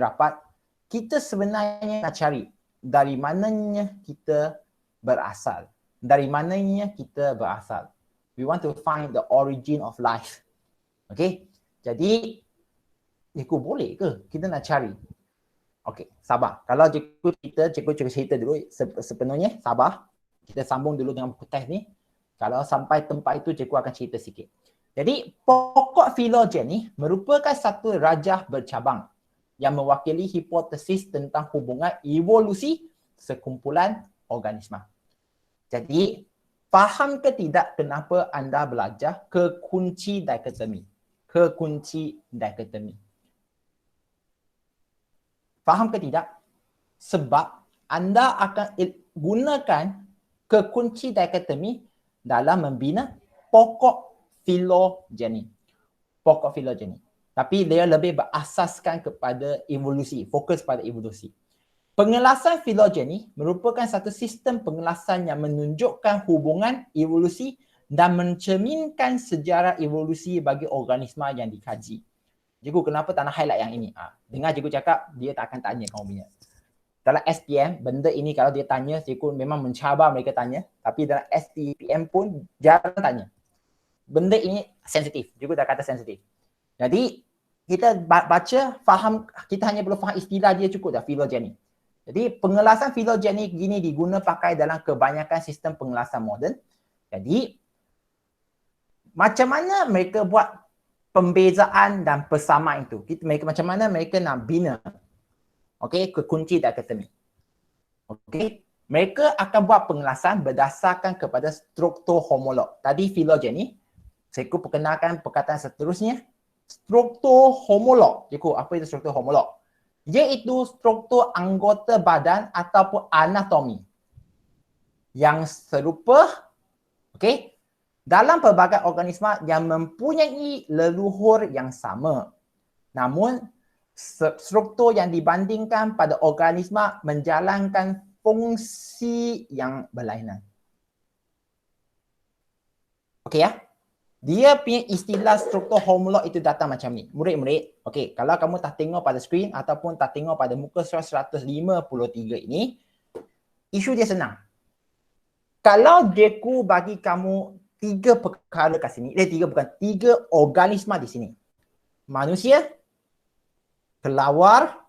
rapat, kita sebenarnya nak cari dari mananya kita berasal. We want to find the origin of life. Okay? Jadi, cikgu boleh ke kita nak cari? Okay, sabar. Kalau cikgu cerita dulu sepenuhnya, sabar. Kita sambung dulu dengan buku teks ni. Kalau sampai tempat itu, cikgu akan cerita sikit. Jadi, pokok phylogeny merupakan satu rajah bercabang yang mewakili hipotesis tentang hubungan evolusi sekumpulan organisma. Jadi, faham ke tidak kenapa anda belajar kekunci dikotomi? Faham ke tidak? Sebab anda akan gunakan kekunci dikotomi dalam membina pokok phylogeny. Tapi dia lebih berasaskan kepada evolusi, fokus pada evolusi. Pengelasan phylogeny merupakan satu sistem pengelasan yang menunjukkan hubungan evolusi dan mencerminkan sejarah evolusi bagi organisma yang dikaji. Cikgu, kenapa tak nak highlight yang ini? Dengar cikgu cakap, dia tak akan tanya kamu punya. Dalam SPM, benda ini kalau dia tanya, cikgu memang mencabar mereka tanya. Tapi dalam SPM pun jarang tanya. benda ini sensitif. Cikgu dah kata sensitif. Jadi kita baca, faham, kita hanya perlu faham istilah dia cukup dah, phylogeny. Jadi pengelasan phylogeny gini diguna pakai dalam kebanyakan sistem pengelasan moden. Jadi macam mana mereka buat pembezaan dan persamaan itu? Macam mana mereka nak bina kekunci diakotomi. Mereka akan buat pengelasan berdasarkan kepada struktur homolog. Tadi phylogeny, saya perkenalkan perkataan seterusnya. Struktur homolog. Cikgu, apa itu struktur homolog? Iaitu struktur anggota badan ataupun anatomi yang serupa dalam pelbagai organisma yang mempunyai leluhur yang sama. Namun, struktur yang dibandingkan pada organisma menjalankan fungsi yang berlainan. Okey ya? Dia punya istilah struktur homolog itu datang macam ni. Murid-murid, kalau kamu tak tengok pada skrin ataupun tak tengok pada muka surat 153 ini, isu dia senang. Kalau Jeku bagi kamu 3 perkara kat sini, 3 organisma di sini. Manusia, kelawar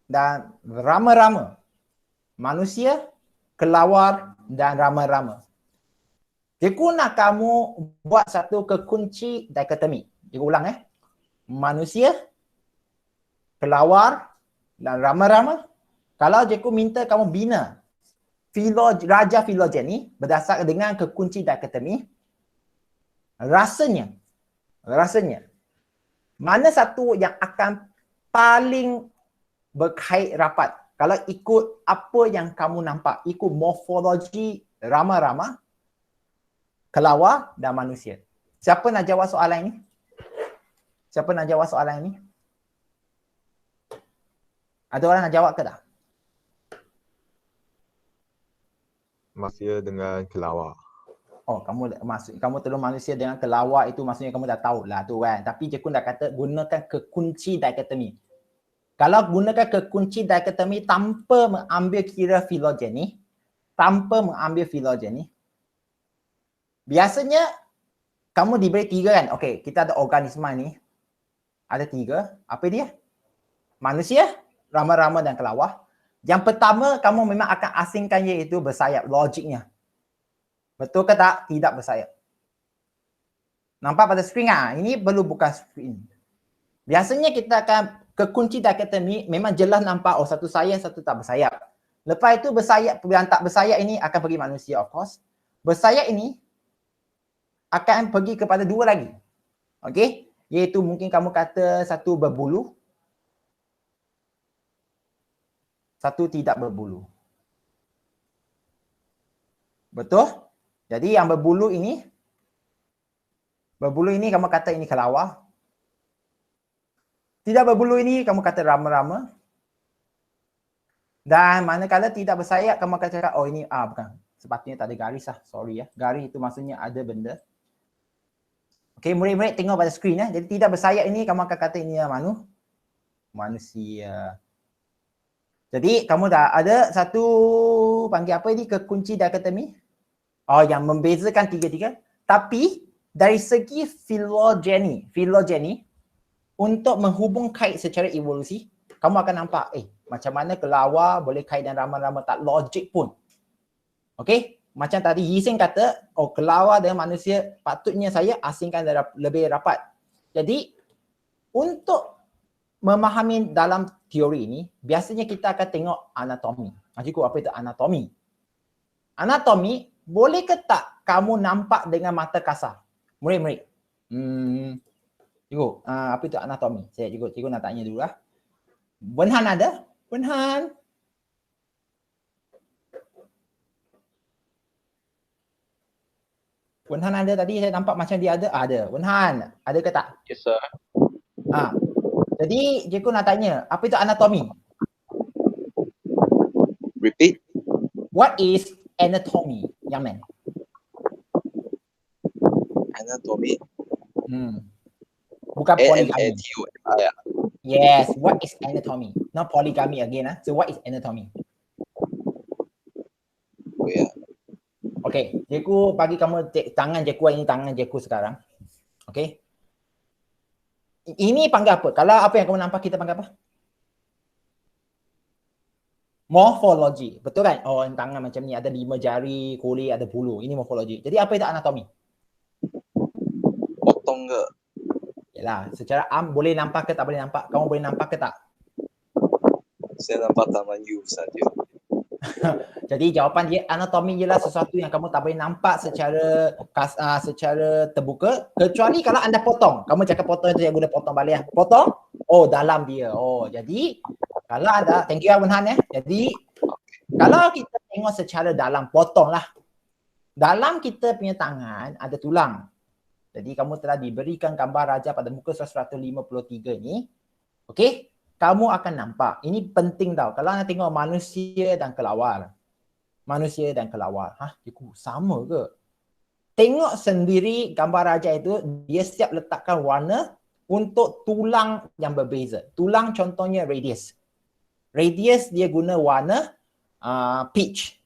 dan rama-rama. Manusia, kelawar dan rama-rama. Cikgu nak kamu buat satu kekunci dikotomi. Cikgu ulang Manusia, kelawar dan rama-rama. Kalau cikgu minta kamu bina raja phylogeny berdasarkan dengan kekunci dikotomi, rasanya mana satu yang akan paling berkait rapat? Kalau ikut apa yang kamu nampak, ikut morfologi rama-rama, kelawar dan manusia. Siapa nak jawab soalan ini? Siapa nak jawab soalan ini? Ada orang nak jawab ke tak? Manusia dengan kelawar. Oh, kamu tolong manusia dengan kelawar itu maksudnya kamu dah tahu lah tu kan. Tapi Cikgu dah kata gunakan kekunci dikotomi. Kalau gunakan kekunci dikotomi tanpa mengambil kira phylogeny, biasanya kamu diberi 3 kan. Okey, kita ada organisma ni. Ada 3. Apa dia? Manusia, rama-rama dan kelawar. Yang pertama kamu memang akan asingkan iaitu bersayap, logiknya. Betul ke tak? Tidak bersayap. Nampak pada skrin ah? Ini perlu buka skrin. Biasanya kita akan kekunci dikotomi memang jelas nampak satu sayap, satu tak bersayap. Lepas itu bersayap, yang tak bersayap ini akan pergi manusia of course. Bersayap ini akan pergi kepada 2 lagi. Iaitu mungkin kamu kata satu berbulu, satu tidak berbulu. Betul? Jadi yang berbulu ini kamu kata ini kelawar. Tidak berbulu ini kamu kata rama-rama. Dan manakala tidak bersayap kamu akan cakap ini bukan. Sepatutnya tak ada garis lah. Sorry ya. Garis itu maksudnya ada benda. Murid-murid tengok pada skrin Jadi tidak bersayap ini kamu akan kata ini manusia. Jadi kamu dah ada satu panggil apa ini kekunci dikotomi. Yang membezakan 3-3. Tapi dari segi phylogeny untuk menghubung kait secara evolusi, kamu akan nampak macam mana kelawar boleh kait dan rama-rama tak logik pun. Macam tadi Yiseng kata, kelawar dengan manusia patutnya saya asingkan lebih rapat. Jadi untuk memahami dalam teori ini, biasanya kita akan tengok anatomi. Cikgu, apa itu anatomi? Anatomi, boleh ke tak kamu nampak dengan mata kasar? Murid-murid. Cikgu, apa itu anatomi? Cikgu nak tanya dulu lah. Wenhan ada? Wenhan. Wenhan ada tadi, saya nampak macam dia ada. Ada. Wenhan, ada ke tak? Yes, sir. Jadi, cikgu nak tanya, apa itu anatomi? Repeat. What is anatomy, young man? Anatomy. Bukan polygamy. A-N-A-T-O-M-I. Yes, what is anatomy? Not polygamy again. So what is anatomy? Oh, yeah. Okey, cikgu bagi kamu tangan cikgu ini tangan cikgu sekarang. Okey. Ini panggil apa? Kalau apa yang kamu nampak kita panggil apa? Morfologi. Betul kan? Oh, tangan macam ni ada 5 jari, kulit, ada bulu. Ini morfologi. Jadi apa itu anatomi? Potong ke? Yalah, secara boleh nampak ke tak boleh nampak? Kamu boleh nampak ke tak? Saya nampak tangan you saja. Jadi jawapan dia anatomi ialah sesuatu yang kamu tak boleh nampak secara secara terbuka, kecuali kalau anda potong. Kamu cakap potong itu yang guna potong balik ya. Potong? Oh, dalam dia. Oh, jadi kalau ada, thank you Abang Han ya. Jadi kalau kita tengok secara dalam, potonglah. Dalam kita punya tangan ada tulang. Jadi kamu telah diberikan gambar raja pada muka 153 ni. Okey? Kamu akan nampak. Ini penting tau. Kalau anda tengok manusia dan kelawar. Manusia dan kelawar. Cikgu, sama ke? Tengok sendiri gambar raja itu, dia siap letakkan warna untuk tulang yang berbeza. Tulang contohnya radius. Radius dia guna warna peach.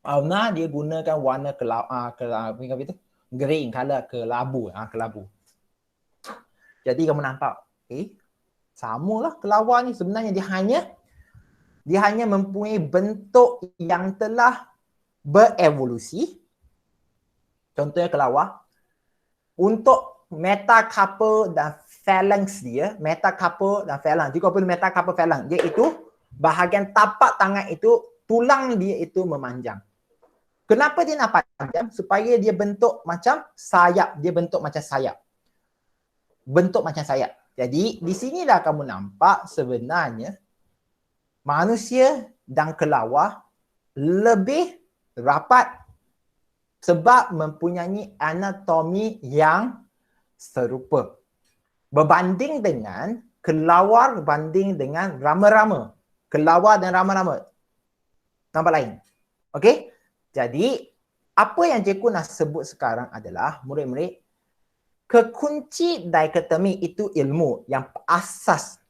Auna dia gunakan warna green color, kelabu. Jadi kamu nampak, samalah kelawar ni sebenarnya dia hanya mempunyai bentuk yang telah berevolusi. Contohnya kelawar. Untuk metacarpal dan phalanx dia, metacarpal dan phalanx. Jika apa itu metacarpal phalanx? Iaitu bahagian tapak tangan itu, tulang dia itu memanjang. Kenapa dia nak panjang? Supaya dia bentuk macam sayap. Dia bentuk macam sayap. Bentuk macam sayap. Jadi, di sinilah kamu nampak sebenarnya manusia dan kelawar lebih rapat sebab mempunyai anatomi yang serupa. Berbanding dengan kelawar berbanding dengan rama-rama. Kelawar dan rama-rama. Nampak lain. Okey? Jadi, apa yang cikgu nak sebut sekarang adalah, murid-murid, kekunci dikotomi itu ilmu yang asas.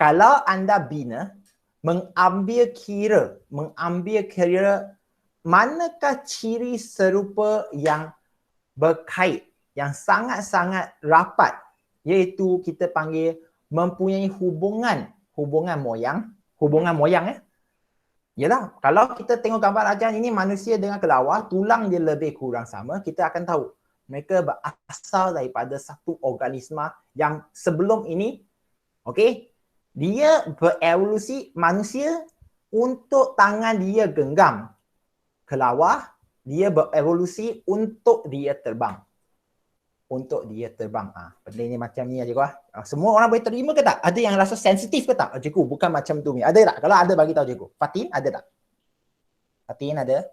Kalau anda bina, mengambil kira manakah ciri serupa yang berkait, yang sangat-sangat rapat, iaitu kita panggil mempunyai hubungan moyang ya. Yalah, kalau kita tengok gambar raja ini manusia dengan kelawar, tulang dia lebih kurang sama, kita akan tahu mereka berasal daripada satu organisma yang sebelum ini, okey, dia berevolusi manusia untuk tangan dia genggam. Kelawar, dia berevolusi untuk dia terbang. Benda ni macam ni cikgu. Semua orang boleh terima ke tak? Ada yang rasa sensitif ke tak? Cikgu, bukan macam tu ni. Ada tak? Kalau ada bagi tahu cikgu. Fatin, ada tak? Fatin ada?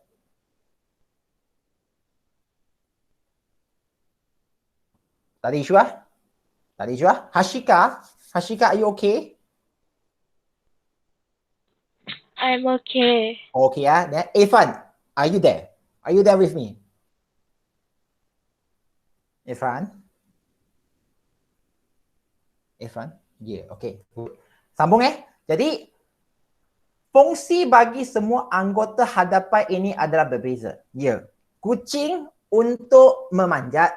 Tak ada isu ah? Tak ada isu ah? Hashika, are you okay? I'm okay. Okay ah. Then Irfan, are you there? Are you there with me? Irfan? Yeah, okay. Good. Sambung Jadi, fungsi bagi semua anggota hadapan ini adalah berbeza. Ya. Kucing untuk memanjat,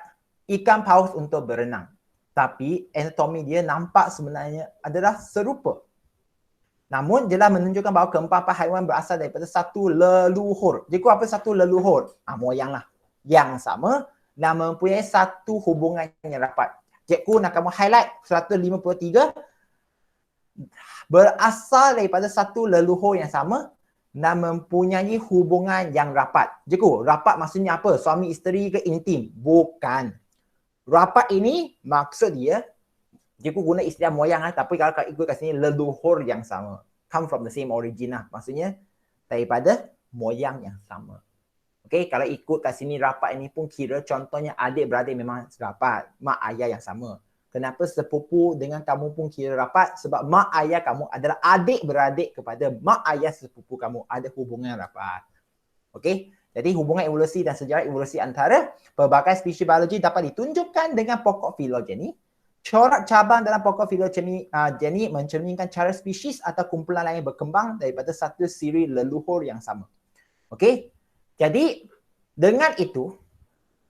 ikan paus untuk berenang. Tapi anatomi dia nampak sebenarnya adalah serupa. Namun jelas menunjukkan bahawa keempat-empat haiwan berasal daripada satu leluhur. Jadi apa satu leluhur? Moyanglah. Yang sama dan mempunyai satu hubungan yang rapat. Cikgu nak kamu highlight 153 berasal daripada satu leluhur yang sama dan mempunyai hubungan yang rapat. Cikgu, rapat maksudnya apa? Suami isteri ke intim? Bukan. Rapat ini maksud dia, cikgu guna istilah moyang tapi kalau ikut kat sini leluhur yang sama. Come from the same origin Maksudnya daripada moyang yang sama. Okey, kalau ikut kat sini rapat ini pun kira contohnya adik-beradik memang rapat, mak ayah yang sama. Kenapa sepupu dengan kamu pun kira rapat? Sebab mak ayah kamu adalah adik-beradik kepada mak ayah sepupu kamu, ada hubungan rapat. Okey, jadi hubungan evolusi dan sejarah evolusi antara pelbagai spesies biologi dapat ditunjukkan dengan pokok filogeni. Corak cabang dalam pokok filogeni mencerminkan cara spesies atau kumpulan lain berkembang daripada satu siri leluhur yang sama. Okey, jadi dengan itu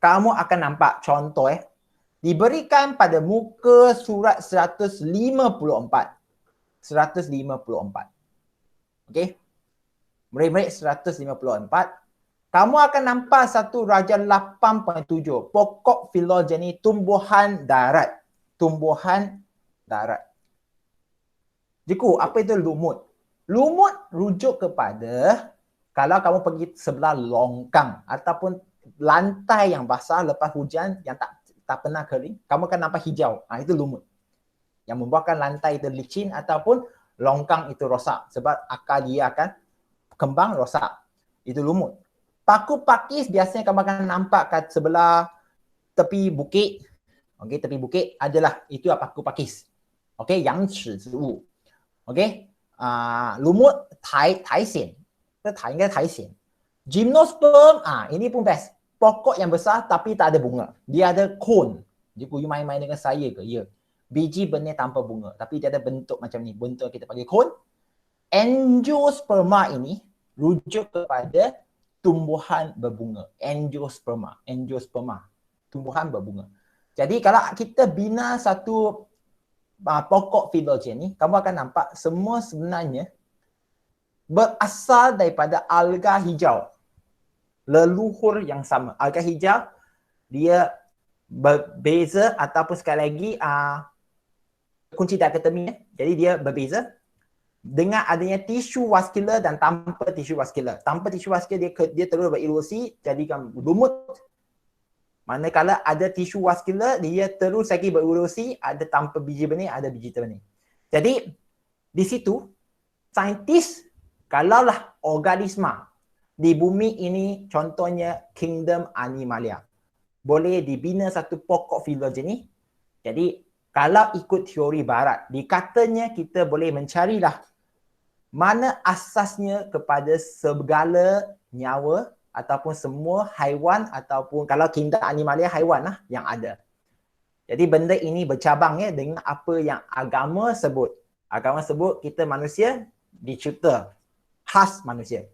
kamu akan nampak contoh diberikan pada muka surat 154. 154. Okey. Murid-murid 154. Kamu akan nampak satu rajan 8.7. Pokok filogeni tumbuhan darat. Tumbuhan darat. Jiku, apa itu lumut? Lumut rujuk kepada kalau kamu pergi sebelah longkang ataupun lantai yang basah lepas hujan yang tak pernah kering, kamu akan nampak hijau. Itu lumut. Yang membuatkan lantai itu licin ataupun longkang itu rosak sebab akar dia akan kembang rosak. Itu lumut. Paku pakis biasanya kamu akan nampak kat sebelah tepi bukit. Okey, tepi bukit adalah itu paku pakis. Okey, yang ci ziwu. Okey. Lumut tai xian.应该苔藓. Gymnosperm, ini pun best. Pokok yang besar tapi tak ada bunga. Dia ada cone. Jika you main-main dengan saya ke? Ya. Biji benih tanpa bunga. Tapi dia ada bentuk macam ni. Bentuk kita panggil cone. Angiosperma ini rujuk kepada tumbuhan berbunga. Angiosperma. Angiosperma. Tumbuhan berbunga. Jadi kalau kita bina satu pokok filogeni, kamu akan nampak semua sebenarnya berasal daripada alga hijau. Leluhur yang sama. Alga hijau, dia berbeza ataupun sekali lagi kunci diakotomi. Jadi dia berbeza dengan adanya tisu vaskular dan tanpa tisu vaskular. Tanpa tisu vaskular dia terus bererosi jadikan lumut. Manakala ada tisu vaskular dia terus lagi bererosi, ada tanpa biji benih, ada biji terbenih. Jadi di situ saintis kalaulah organisma di bumi ini contohnya kingdom Animalia boleh dibina satu pokok filogeni. Jadi kalau ikut teori barat dikatanya kita boleh mencarilah mana asasnya kepada segala nyawa ataupun semua haiwan ataupun kalau kingdom Animalia haiwan lah yang ada. Jadi benda ini bercabang dengan apa yang agama sebut. Agama sebut kita manusia dicipta khas manusia.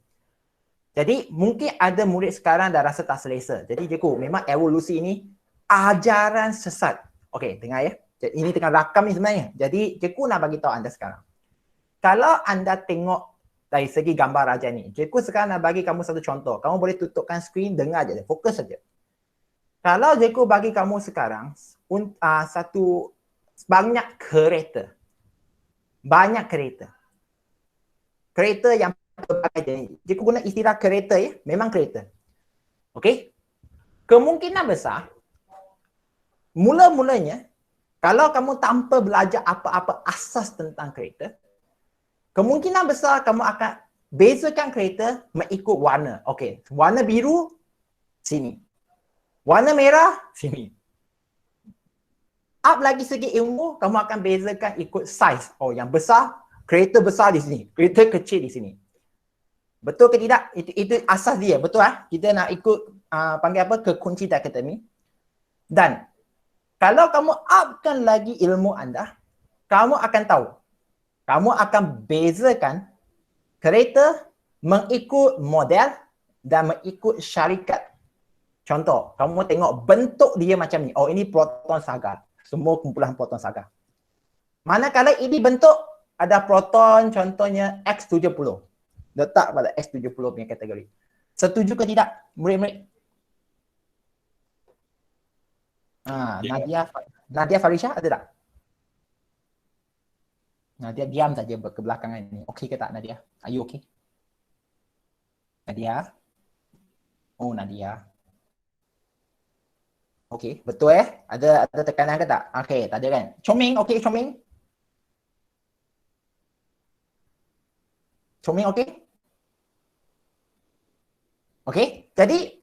Jadi mungkin ada murid sekarang dah rasa tak selesa. Jadi cikgu, memang evolusi ini ajaran sesat. Okey, dengar ya. Ini tengah rakam ni sebenarnya. Jadi cikgu nak bagi tahu anda sekarang. Kalau anda tengok dari segi gambar raja ni, cikgu sekarang nak bagi kamu satu contoh. Kamu boleh tutupkan skrin, dengar je, fokus saja. Kalau cikgu bagi kamu sekarang satu banyak kereta. Banyak kereta. Kereta yang berbagai jenis. Jika guna istilah kereta ya, memang kereta. Okey? Kemungkinan besar mula-mulanya kalau kamu tanpa belajar apa-apa asas tentang kereta, kemungkinan besar kamu akan bezakan kereta mengikut warna. Okey, warna biru sini. Warna merah sini. Up lagi segi ilmu, kamu akan bezakan ikut saiz. Oh, yang besar, kereta besar di sini, kereta kecil di sini. Betul ke tidak? Itu asas dia, betul Kita nak ikut panggil apa? Kekunci diakotomi. Dan kalau kamu upkan lagi ilmu anda, kamu akan tahu. Kamu akan bezakan kereta mengikut model dan mengikut syarikat. Contoh, kamu tengok bentuk dia macam ni. Oh, ini proton saga. Semua kumpulan proton saga. Manakala ini bentuk ada proton contohnya X70. Letak pada X70 punya kategori. Setuju ke tidak, murid-murid? Nadia Farisha ada tak? Nadia diam saja kebelakangan ini. Okey ke tak Nadia? Are you okay? Nadia? Oh, Nadia. Okey, betul Ada tekanan ke tak? Okey, tak ada kan? Chongming, okey Chongming? Chongming okey? Okey, jadi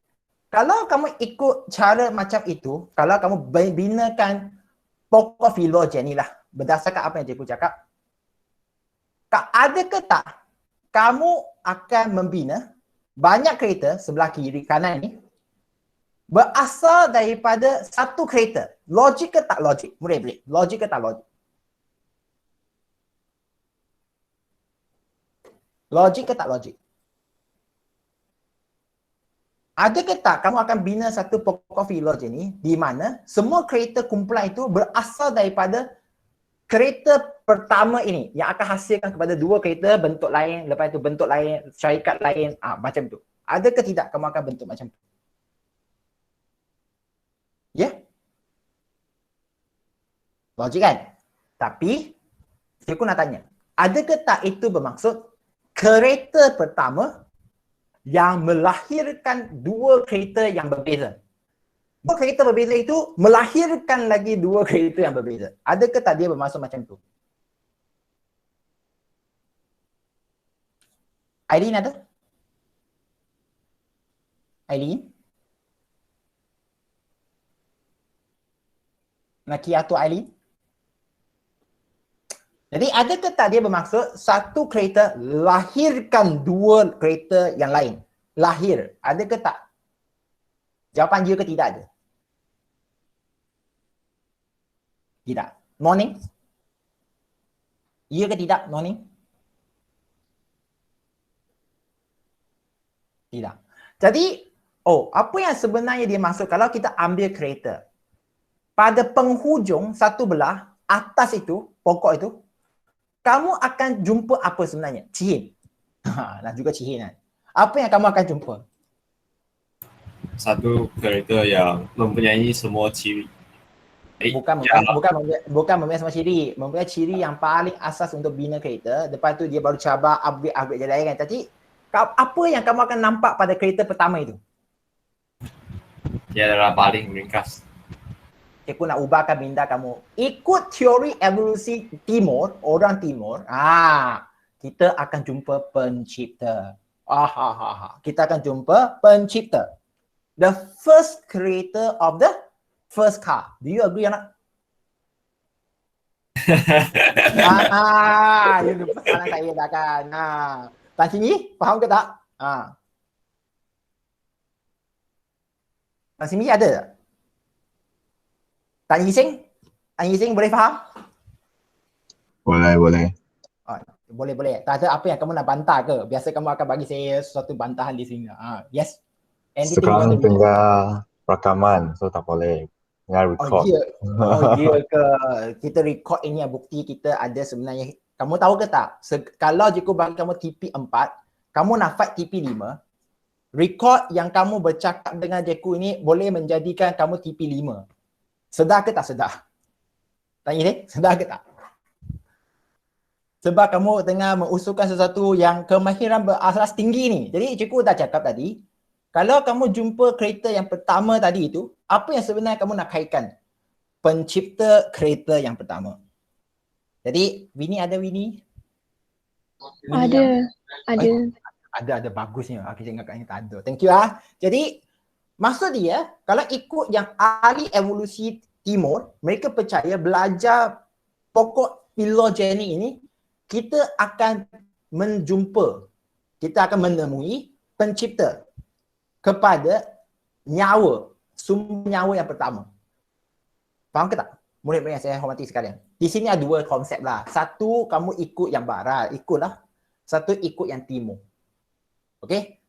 kalau kamu ikut cara macam itu, kalau kamu binakan pokok filogeni lah, berdasarkan apa yang cikgu cakap, ada ke tak kamu akan membina banyak kereta sebelah kiri kanan ni berasal daripada satu kereta. Logik ke tak logik? Murid-murid, logik ke tak logik? Logik ke tak logik? Ada ke tak kamu akan bina satu pokok filosofi ni di mana semua kereta kumpulan itu berasal daripada kereta pertama ini yang akan hasilkan kepada dua kereta bentuk lain, lepas itu bentuk lain, syarikat lain, macam tu. Ada ke tidak kamu akan bentuk macam tu? Ya? Logik kan? Tapi aku nak tanya, ada ke tak itu bermaksud kereta pertama yang melahirkan dua kereta yang berbeza? Dua kereta berbeza itu melahirkan lagi dua kereta yang berbeza. Adakah tak dia bermaksud macam tu? Aileen ada? Aileen? Naki atau Aileen? Jadi adakah tak dia bermaksud satu kereta lahirkan dua kereta yang lain? Lahir. Adakah tak? Jawapan ya ke tidak ada? Tidak. Morning? Ya ke tidak? Morning? Tidak. Jadi, apa yang sebenarnya dia maksud kalau kita ambil kereta? Pada penghujung satu belah, atas itu, pokok itu, kamu akan jumpa apa sebenarnya? Cihin. Nak juga cihin kan? Apa yang kamu akan jumpa? Satu kereta yang mempunyai semua ciri. Bukan mempunyai semua ciri. Mempunyai ciri yang paling asas untuk bina kereta. Lepas tu dia baru cabar upgrade je lain kan. Jadi apa yang kamu akan nampak pada kereta pertama itu? Dia adalah paling ringkas. Aku nak ubahkan minda kamu. Ikut teori evolusi Timur, orang Timur, kita akan jumpa pencipta. Kita akan jumpa pencipta. The first creator of the first car. Do you agree or not? Ini pesanan saya dah kan. Tan Simi, faham ke tak? Tan Simi ada tak? Tan Yising? Tan Yising boleh faham? Boleh. Boleh. Tak ada apa yang kamu nak bantah ke? Biasa kamu akan bagi saya sesuatu bantahan di sini. Yes. Anything Sekarang tinggal rakaman, so tak boleh. Tinggal record. Ya ke? Kita record ini bukti kita ada sebenarnya. Kamu tahu ke tak? Kalau jika bagi kamu TP4, kamu nak fight TP5, record yang kamu bercakap dengan Jeku ini boleh menjadikan kamu TP5. Sedar ke tak sedar? Tanya ni, sedar ke tak? Sebab kamu tengah mengusulkan sesuatu yang kemahiran berasas tinggi ni. Jadi cikgu dah cakap tadi, kalau kamu jumpa kereta yang pertama tadi itu, apa yang sebenarnya kamu nak kaitkan? Pencipta kereta yang pertama. Jadi, Winnie ada Winnie? Ada bagusnya. Saya ingatkan yang tak ada. Thank you Jadi, maksud dia, kalau ikut yang ahli evolusi Timur, mereka percaya belajar pokok filogeni ini, kita akan menemui pencipta kepada nyawa, sumber nyawa yang pertama. Faham ke tak? Murid-murid yang saya hormati sekalian. Di sini ada dua konsep lah. Satu, kamu ikut yang barat, ikutlah. Satu, ikut yang timur. Okey?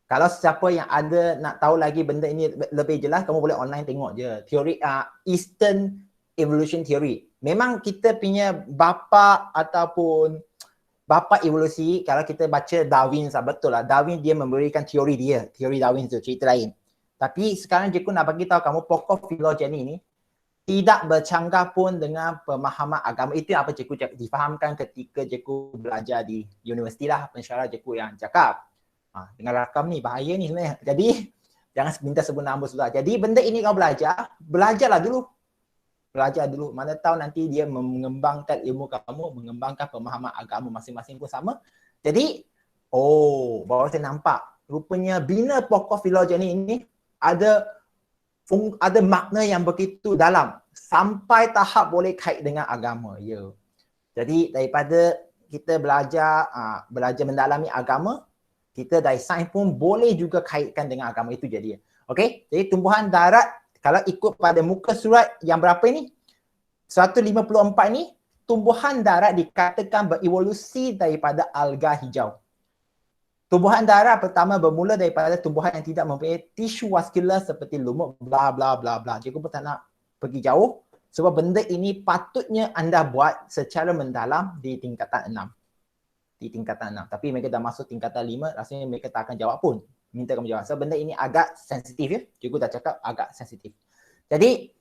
Kalau siapa yang ada nak tahu lagi benda ini lebih jelas, kamu boleh online tengok je. Teori Eastern Evolution Theory. Memang kita punya bapa ataupun bapa evolusi, kalau kita baca Darwin, betul lah. Darwin dia memberikan teori dia. Teori Darwin tu, cerita lain. Tapi sekarang je aku nak bagi tahu kamu pokok filogeni ni tidak bercanggah pun dengan pemahaman agama. Itu apa cikgu difahamkan ketika cikgu belajar di universiti lah. Pensyarah cikgu yang cakap. Dengan rakam ni bahaya ni sebenarnya. Jadi jangan minta sebut nama sudah. Jadi benda ini kau belajarlah dulu. Belajar dulu. Mana tahu nanti dia mengembangkan ilmu kamu, mengembangkan pemahaman agama masing-masing pun sama. Jadi, baru saya nampak. Rupanya bina pokok filogeni ini ada makna yang begitu dalam. Sampai tahap boleh kait dengan agama. Ya. Jadi daripada kita belajar mendalami agama, kita dari sains pun boleh juga kaitkan dengan agama itu jadi. Okey? Jadi tumbuhan darat kalau ikut pada muka surat yang berapa ni? 154 ni, tumbuhan darat dikatakan berevolusi daripada alga hijau. Tumbuhan darah pertama bermula daripada tumbuhan yang tidak mempunyai tisu vaskular seperti lumut bla bla bla bla. Cikgu pun tak nak pergi jauh sebab benda ini patutnya anda buat secara mendalam di tingkatan 6. Di tingkatan 6. Tapi mereka dah masuk tingkatan 5, rasanya mereka tak akan jawab pun. Minta kamu jawab. Sebab benda ini agak sensitif ya. Cikgu dah cakap agak sensitif. Jadi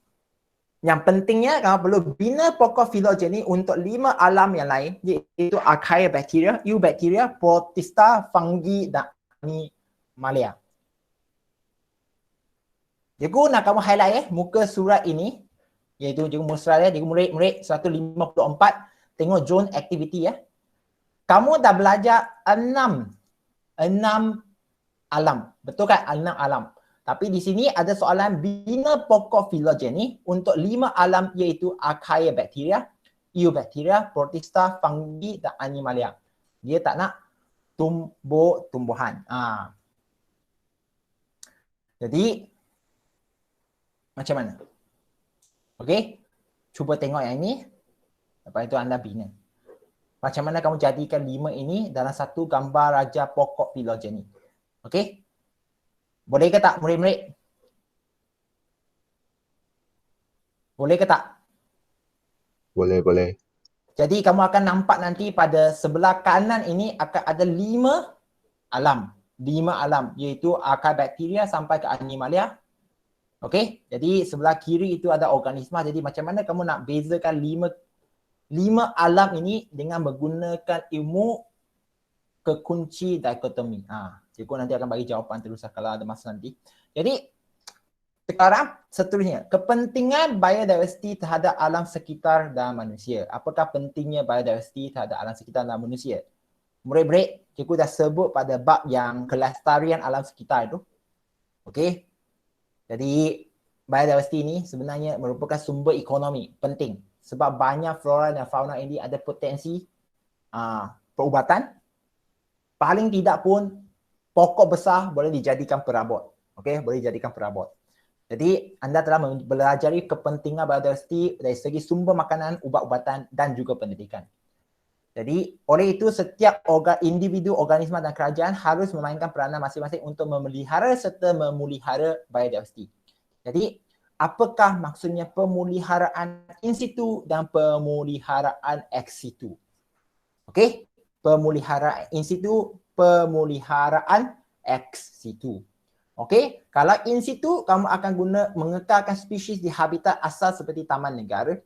yang pentingnya kamu perlu bina pokok filogeni untuk 5 alam yang lain, iaitu Archaeobacteria, Eubacteria, Protista, Fungi dan Animalia. Cikgu nak kamu highlight muka surat ini, iaitu cikgu musra ya, cikgu murid 154, tengok zone activity ya. Kamu dah belajar 6 alam, betul kan? 6 alam. Tapi di sini ada soalan bina pokok filogeni untuk 5 alam iaitu Archaeobacteria, Eubacteria, Protista, Fungi dan Animalia. Dia tak nak tumbuhan. Jadi macam mana? Okey. Cuba tengok yang ini. Lepas itu anda bina. Macam mana kamu jadikan 5 ini dalam satu gambar raja pokok filogeni. Okey? Boleh ke tak murid-murid? Boleh ke tak? Boleh, boleh. Jadi kamu akan nampak nanti pada sebelah kanan ini akan ada 5 alam. 5 alam iaitu Archaeobacteria sampai ke Animalia. Okey? Jadi sebelah kiri itu ada organisma. Jadi macam mana kamu nak bezakan 5 alam ini dengan menggunakan ilmu kekunci dikotomi. Cikgu nanti akan bagi jawapan terus kalau ada masa nanti. Jadi sekarang seterusnya, kepentingan biodiversity terhadap alam sekitar dan manusia. Apakah pentingnya biodiversity terhadap alam sekitar dan manusia? Murid-murid, cikgu dah sebut pada bab yang kelestarian alam sekitar itu. Okey. Jadi biodiversity ini sebenarnya merupakan sumber ekonomi penting sebab banyak flora dan fauna ini ada potensi perubatan. Paling tidak pun pokok besar boleh dijadikan perabot. Okey, boleh dijadikan perabot. Jadi anda telah mempelajari kepentingan biodiversity dari segi sumber makanan, ubat-ubatan dan juga pendidikan. Jadi oleh itu setiap individu, organisma dan kerajaan harus memainkan peranan masing-masing untuk memelihara serta memulihara biodiversity. Jadi apakah maksudnya pemeliharaan in situ dan pemeliharaan ex situ? Okey? Pemeliharaan in situ, pemeliharaan ex situ. Okey, kalau in situ kamu akan guna mengekalkan spesies di habitat asal seperti taman negara.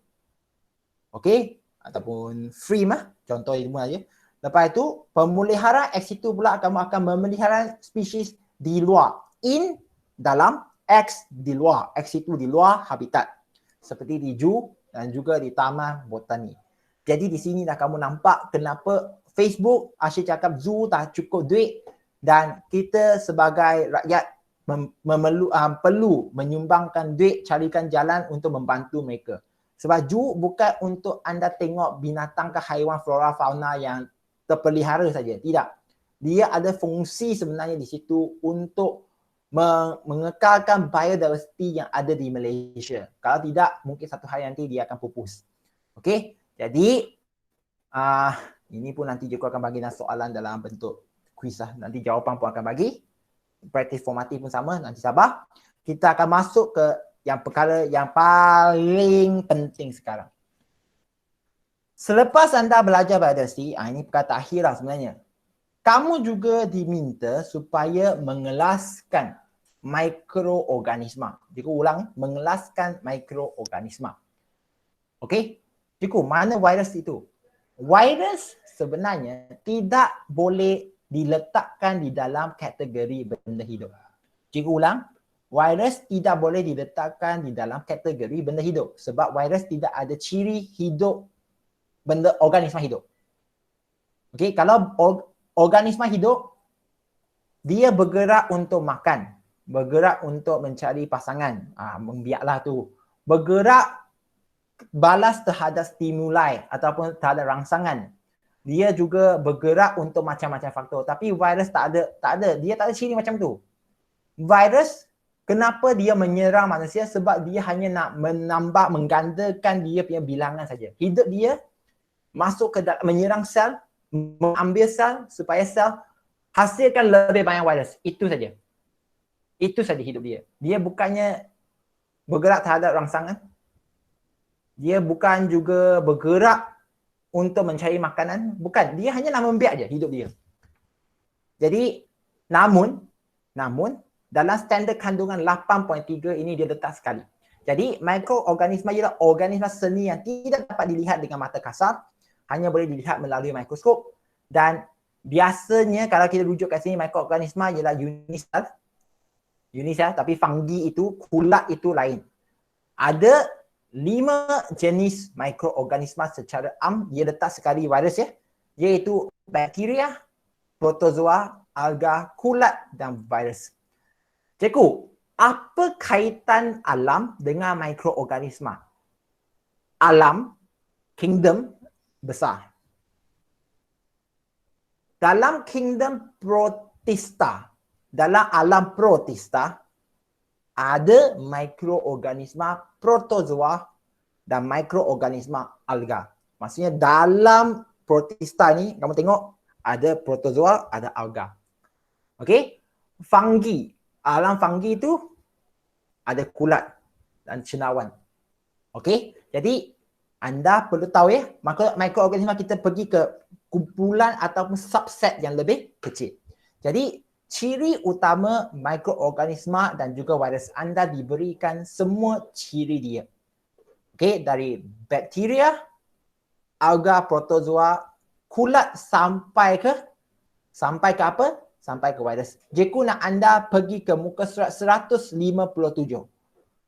Okey, ataupun free contoh ilmu aja. Lepas itu pemeliharaan ex situ pula kamu akan memelihara spesies di luar, in dalam, ex di luar, ex situ di luar habitat. Seperti di zoo dan juga di taman botani. Jadi di sini dah kamu nampak kenapa Facebook, Asyik cakap zoo tak cukup duit dan kita sebagai rakyat perlu menyumbangkan duit, carikan jalan untuk membantu mereka. Sebab zoo bukan untuk anda tengok binatang ke haiwan flora fauna yang terpelihara saja. Tidak. Dia ada fungsi sebenarnya di situ untuk mengekalkan biodiversity yang ada di Malaysia. Kalau tidak, mungkin satu hari nanti dia akan pupus. Okey? Jadi ini pun nanti juga akan bagi soalan dalam bentuk kuis lah. Nanti jawapan pun akan bagi. Praktis formatif pun sama. Nanti sabar. Kita akan masuk ke yang perkara yang paling penting sekarang. Selepas anda belajar biodiversity, ini perkara terakhir lah sebenarnya. Kamu juga diminta supaya mengelaskan mikroorganisma. Cikgu ulang, mengelaskan mikroorganisma. Okey? Cikgu, mana virus itu? Virus sebenarnya tidak boleh diletakkan di dalam kategori benda hidup. Cikgu ulang, virus tidak boleh diletakkan di dalam kategori benda hidup sebab virus tidak ada ciri hidup benda organisma hidup. Okey, kalau organisma hidup, dia bergerak untuk makan, bergerak untuk mencari pasangan, membiaklah tu. Bergerak balas terhadap stimuli ataupun terhadap rangsangan. Dia juga bergerak untuk macam-macam faktor. Tapi virus tak ada. Dia tak ada ciri macam tu. Virus, kenapa dia menyerang manusia? Sebab dia hanya nak menambah, menggandakan dia punya bilangan saja. Hidup dia masuk ke dalam, menyerang sel, mengambil sel supaya sel hasilkan lebih banyak virus. Itu saja. Itu saja hidup dia. Dia bukannya bergerak terhadap rangsangan. Dia bukan juga bergerak untuk mencari makanan. Bukan. Dia hanya nak membiak je hidup dia. Jadi, namun dalam standard kandungan 8.3 ini dia letak sekali. Jadi, mikroorganisma ialah organisma seni yang tidak dapat dilihat dengan mata kasar. Hanya boleh dilihat melalui mikroskop. Dan biasanya kalau kita rujuk kat sini, mikroorganisma ialah unisel. Unisel, tapi fungi itu, kulat itu lain. Ada 5 jenis mikroorganisma secara dia letak sekali virus ya. Iaitu bakteria, protozoa, alga, kulat dan virus. Cikgu, apa kaitan alam dengan mikroorganisma? Alam, kingdom besar. Dalam kingdom protista, dalam alam protista, ada mikroorganisma protozoa dan mikroorganisma alga. Maksudnya dalam protista ni, kamu tengok ada protozoa, ada alga. Okey? Fungi. Alam fungi itu ada kulat dan cendawan. Okey? Jadi anda perlu tahu ya, maka mikroorganisma kita pergi ke kumpulan ataupun subset yang lebih kecil. Jadi ciri utama mikroorganisma dan juga virus anda diberikan semua ciri dia. Okey, dari bakteria, alga, protozoa, kulat sampai ke apa? Sampai ke virus. Cikgu nak anda pergi ke muka surat 157.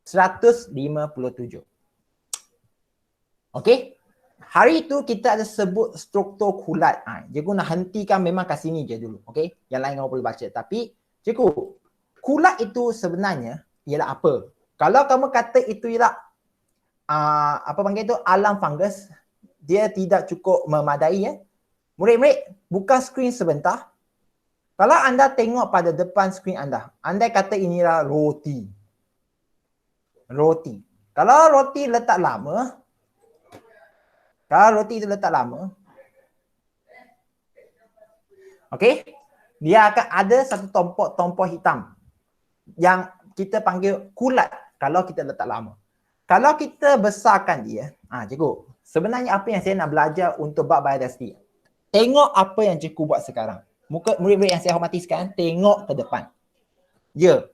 157. Okey. Hari itu kita ada sebut struktur kulat. Cikgu nak hentikan memang kat sini je dulu. Okey. Yang lain kamu boleh baca. Tapi cikgu, kulat itu sebenarnya ialah apa? Kalau kamu kata itu ialah apa panggil itu alam fungus, dia tidak cukup memadai ya. Murid-murid, buka skrin sebentar. Kalau anda tengok pada depan skrin anda kata inilah roti. Roti. Kalau roti letak lama, okey, dia akan ada satu tompok hitam yang kita panggil kulat kalau kita letak lama. Kalau kita besarkan dia, cikgu, sebenarnya apa yang saya nak belajar untuk bab biodiversity? Tengok apa yang cikgu buat sekarang. Murid-murid yang saya hormati sekarang, tengok ke depan. Ya,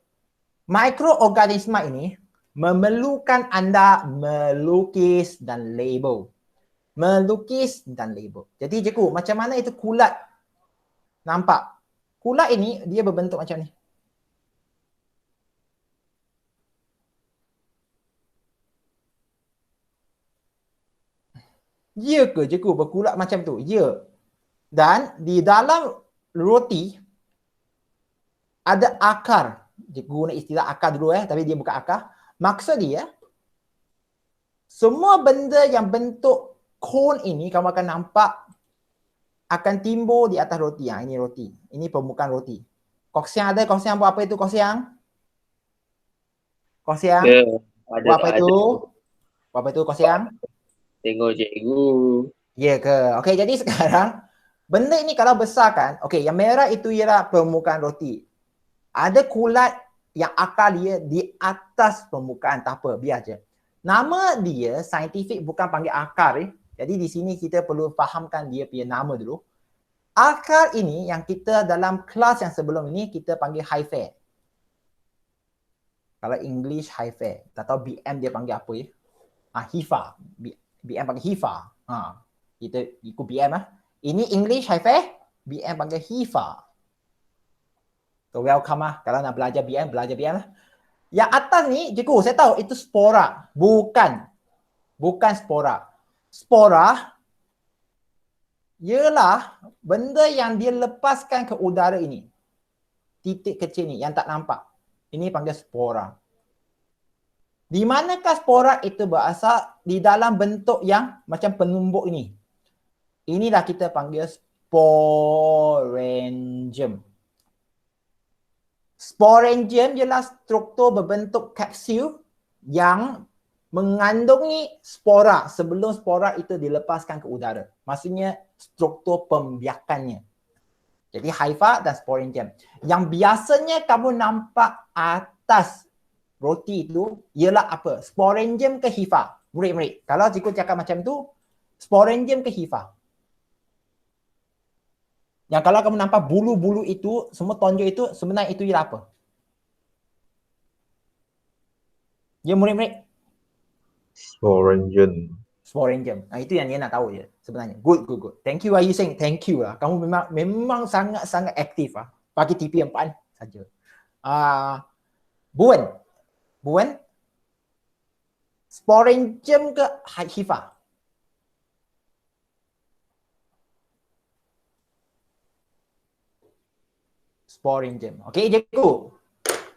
mikroorganisma ini memerlukan anda melukis dan label. Melukis dan label. Jadi cikgu, macam mana itu kulat? Nampak? Kulat ini dia berbentuk macam ni. Ya ke cikgu berkulat macam tu? Ya. Dan di dalam roti ada akar. Cikgu guna istilah akar dulu tapi dia bukan akar. Maksud dia, semua benda yang bentuk cone ini kamu akan nampak akan timbul di atas roti. Ini roti. Ini permukaan roti. Koksiang ada? Koksiang buat apa itu koksiang? Koksiang? Buat apa itu? Buat apa itu koksiang? Tengok cikgu. Ya ke? Okey, jadi sekarang benda ini kalau besar kan, okey, yang merah itu ialah permukaan roti. Ada kulat yang akar dia di atas permukaan, tak apa, biar je. Nama dia saintifik bukan panggil akar Jadi di sini kita perlu fahamkan dia punya nama dulu. Akar ini yang kita dalam kelas yang sebelum ini kita panggil hyphae. Kalau English hyphae, tak tahu BM dia panggil apa Hifa. BM panggil Hifa. Kita ikut BM Ini English hyphae, BM panggil Hifa. So welcome kalau nak belajar BM, belajar BM Yang atas ni, cikgu, saya tahu itu spora. Bukan spora. Spora ialah benda yang dia lepaskan ke udara ini. Titik kecil ni yang tak nampak. Ini panggil spora. Di manakah spora itu berasal? Di dalam bentuk yang macam penumbuk ini. Inilah kita panggil sporangium. Sporangium ialah struktur berbentuk kapsul yang mengandungi spora sebelum spora itu dilepaskan ke udara. Maksudnya struktur pembiakannya. Jadi Haifa dan sporangium. Yang biasanya kamu nampak atas roti itu ialah apa? Sporangium ke hifa? Murid-murid, kalau cikgu cakap macam tu, sporangium ke hifa? Yang kalau kamu nampak bulu-bulu itu, semua tonjol itu, sebenarnya itu ialah apa? Ya murid-murid? Sporangium. Sporangium. Itu yang dia nak tahu je sebenarnya. Good. Thank you, Ayu Sing. Thank you lah. Kamu memang sangat-sangat aktif lah. Pagi TP 4 saja. Buen. Sporangium ke hifa? Sporangium. Okey, cikgu.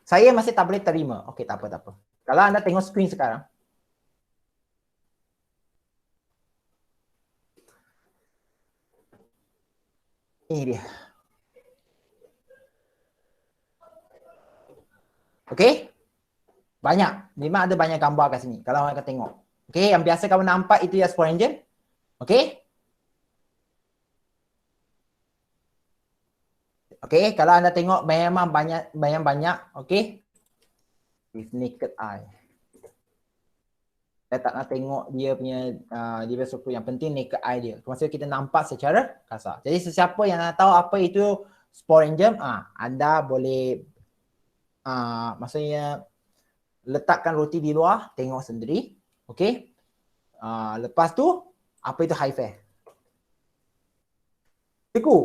Saya masih tak boleh terima. Okey, tak apa. Kalau anda tengok skrin sekarang, ini dia. Okey? Banyak. Memang ada banyak gambar kat sini. Kalau orang akan tengok. Okey, yang biasa kamu nampak itu ya sporangium. Okey? Okey, kalau anda tengok memang banyak. Okey? With naked eye. Saya tak nak tengok dia punya dia struktur. Yang penting naked eye dia. Maksudnya kita nampak secara kasar. Jadi sesiapa yang nak tahu apa itu sporangium, anda boleh maksudnya letakkan roti di luar, tengok sendiri. Okey. Lepas tu apa itu Haifa? Cikgu,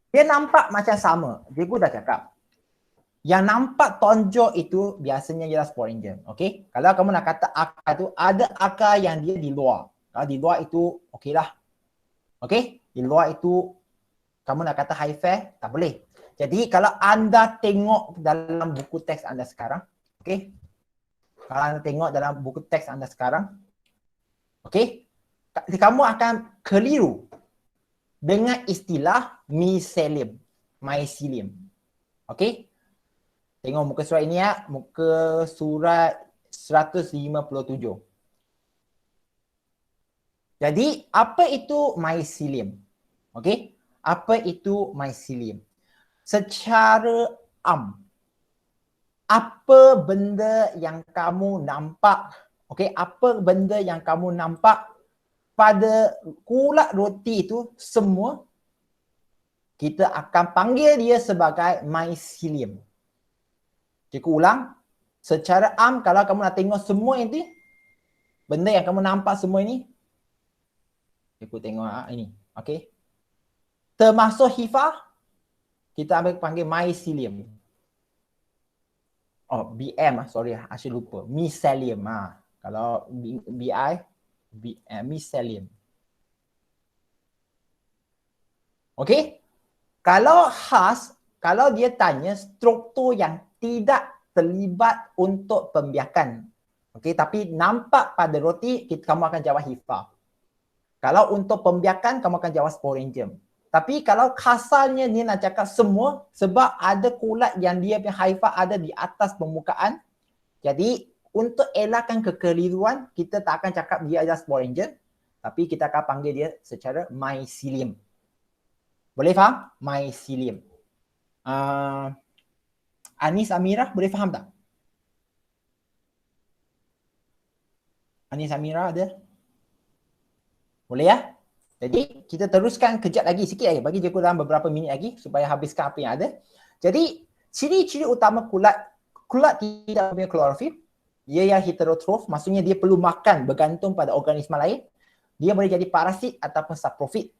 dia nampak macam sama. Cikgu dah cakap. Yang nampak tonjol itu biasanya ialah sporangium. Okey? Kalau kamu nak kata akar tu, ada akar yang dia di luar. Kalau di luar itu, okeylah. Okey? Di luar itu, kamu nak kata Haifa, tak boleh. Jadi kalau anda tengok dalam buku teks anda sekarang, okey? Kalau anda tengok dalam buku teks anda sekarang, okey? Kamu akan keliru dengan istilah mycelium. Okey? Tengok muka surat ini ya, muka surat 157. Jadi, apa itu mycelium? Okey? Apa itu mycelium? Secara apa benda yang kamu nampak? Okey, apa benda yang kamu nampak pada kulat roti itu semua kita akan panggil dia sebagai mycelium. Cikgu ulang, secara kalau kamu nak tengok semua ini, benda yang kamu nampak semua ini, cikgu tengok ini, okey. Termasuk hifa, kita ambil panggil mycelium. Oh, BM, sorry, asyik lupa. Mycelium, kalau mycelium. Okey? Kalau dia tanya struktur yang tidak terlibat untuk pembiakan. Okey, tapi nampak pada roti, kamu akan jawab hifa. Kalau untuk pembiakan, kamu akan jawab sporangium. Tapi kalau kasarnya dia nak cakap semua, sebab ada kulat yang dia punya haifa ada di atas permukaan. Jadi untuk elakkan kekeliruan, kita tak akan cakap dia adalah sporangium, tapi kita akan panggil dia secara mycelium. Boleh faham? Mycelium. Anis Amirah boleh faham tak? Anis Amirah ada? Boleh ya? Jadi kita teruskan kejap lagi, sikit lagi. Bagi cikgu dalam beberapa minit lagi supaya habiskan apa yang ada. Jadi ciri-ciri utama kulat tidak punya klorofil. Dia yang heterotrof, maksudnya dia perlu makan bergantung pada organisma lain. Dia boleh jadi parasit ataupun saprofit.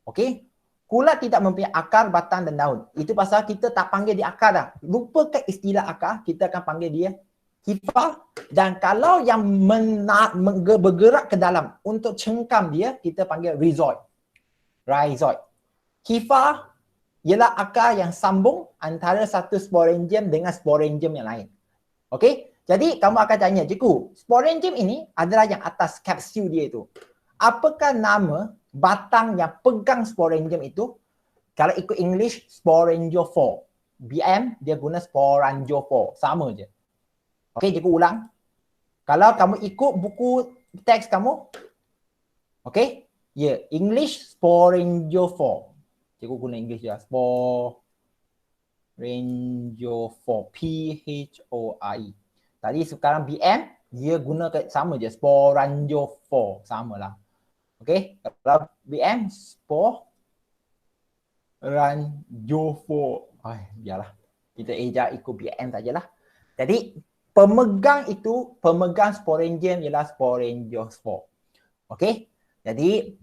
Okey? Kulat tidak mempunyai akar, batang dan daun. Itu pasal kita tak panggil dia akar dah. Lupakan istilah akar, kita akan panggil dia hifa. Dan kalau yang bergerak ke dalam untuk cengkam dia, kita panggil rhizoid. Hifa ialah akar yang sambung antara satu sporangium dengan sporangium yang lain. Okey? Jadi kamu akan tanya, cikgu, sporangium ini adalah yang atas kapsul dia itu. Apakah nama batang yang pegang sporangium itu? Kalau ikut English, sporangiophore. BM, dia guna sporangiophore. Sama je. Okey, cikgu ulang. Kalau kamu ikut buku teks kamu, okey? English sporangiophore. Cikgu guna English je. Sporangiophorie. P-H-O-R-E. Tadi sekarang BM, dia guna sama je. Sporangiophorie. Sama lah. Okay. Kalau BM, sporangiophorie. Biarlah. Kita ejak ikut BM sajalah. Jadi, pemegang sporangium ialah sporangiospore. Okey. Jadi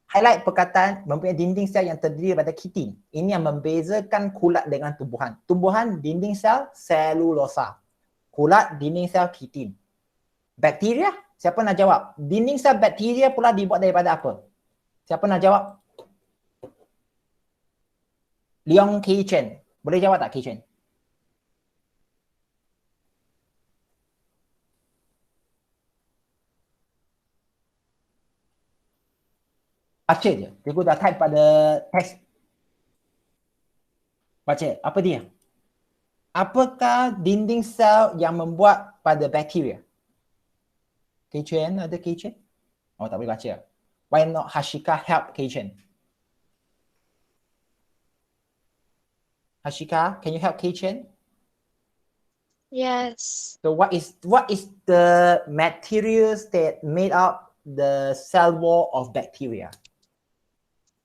highlight perkataan mempunyai dinding sel yang terdiri daripada kitin. Ini yang membezakan kulat dengan tumbuhan. Tumbuhan dinding sel selulosa. Kulat dinding sel kitin. Bakteria? Siapa nak jawab? Dinding sel bakteria pula dibuat daripada apa? Siapa nak jawab? Leong Kei Chen. Boleh jawab tak Kei Chen? Baca je. Cikgu dah type pada teks. Baca. Apa dia? Apakah dinding sel yang membuat pada bakteria? Kei Chen, ada Kei Chen? Oh, tak boleh baca. Why not Hashika help Kei Chen? Hashika, can you help Kei Chen? Yes. So what is the materials that made up the cell wall of bacteria?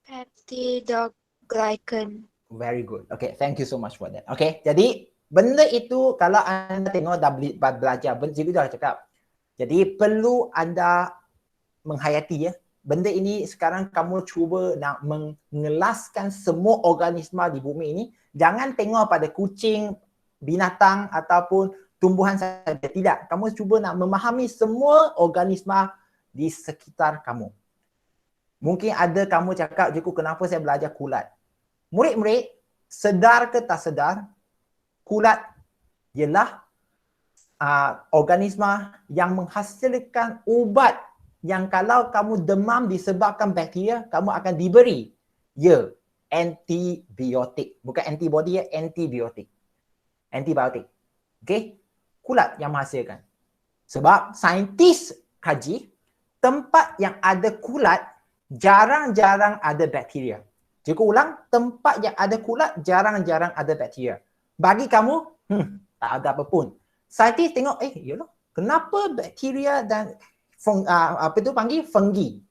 Peptidoglycan. Very good. Okay, thank you so much for that. Okay, jadi benda itu kalau anda tengok dah belajar, cikgu dah cakap. Jadi perlu anda menghayati ya. Benda ini sekarang kamu cuba nak mengelaskan semua organisma di bumi ini. Jangan tengok pada kucing, binatang ataupun tumbuhan saja. Tidak. Kamu cuba nak memahami semua organisma di sekitar kamu. Mungkin ada kamu cakap, cikgu kenapa saya belajar kulat? Murid-murid, sedar ke tak sedar, kulat ialah organisma yang menghasilkan ubat yang kalau kamu demam disebabkan bakteria, kamu akan diberi antibiotik. Bukan antibody ya, antibiotik. Antibiotik. Okey? Kulat yang menghasilkan. Sebab saintis kaji, tempat yang ada kulat jarang-jarang ada bakteria. Cikgu ulang, tempat yang ada kulat jarang-jarang ada bakteria. Bagi kamu, tak ada apa pun. Saintis tengok, yalah, kenapa bakteria dan fungi,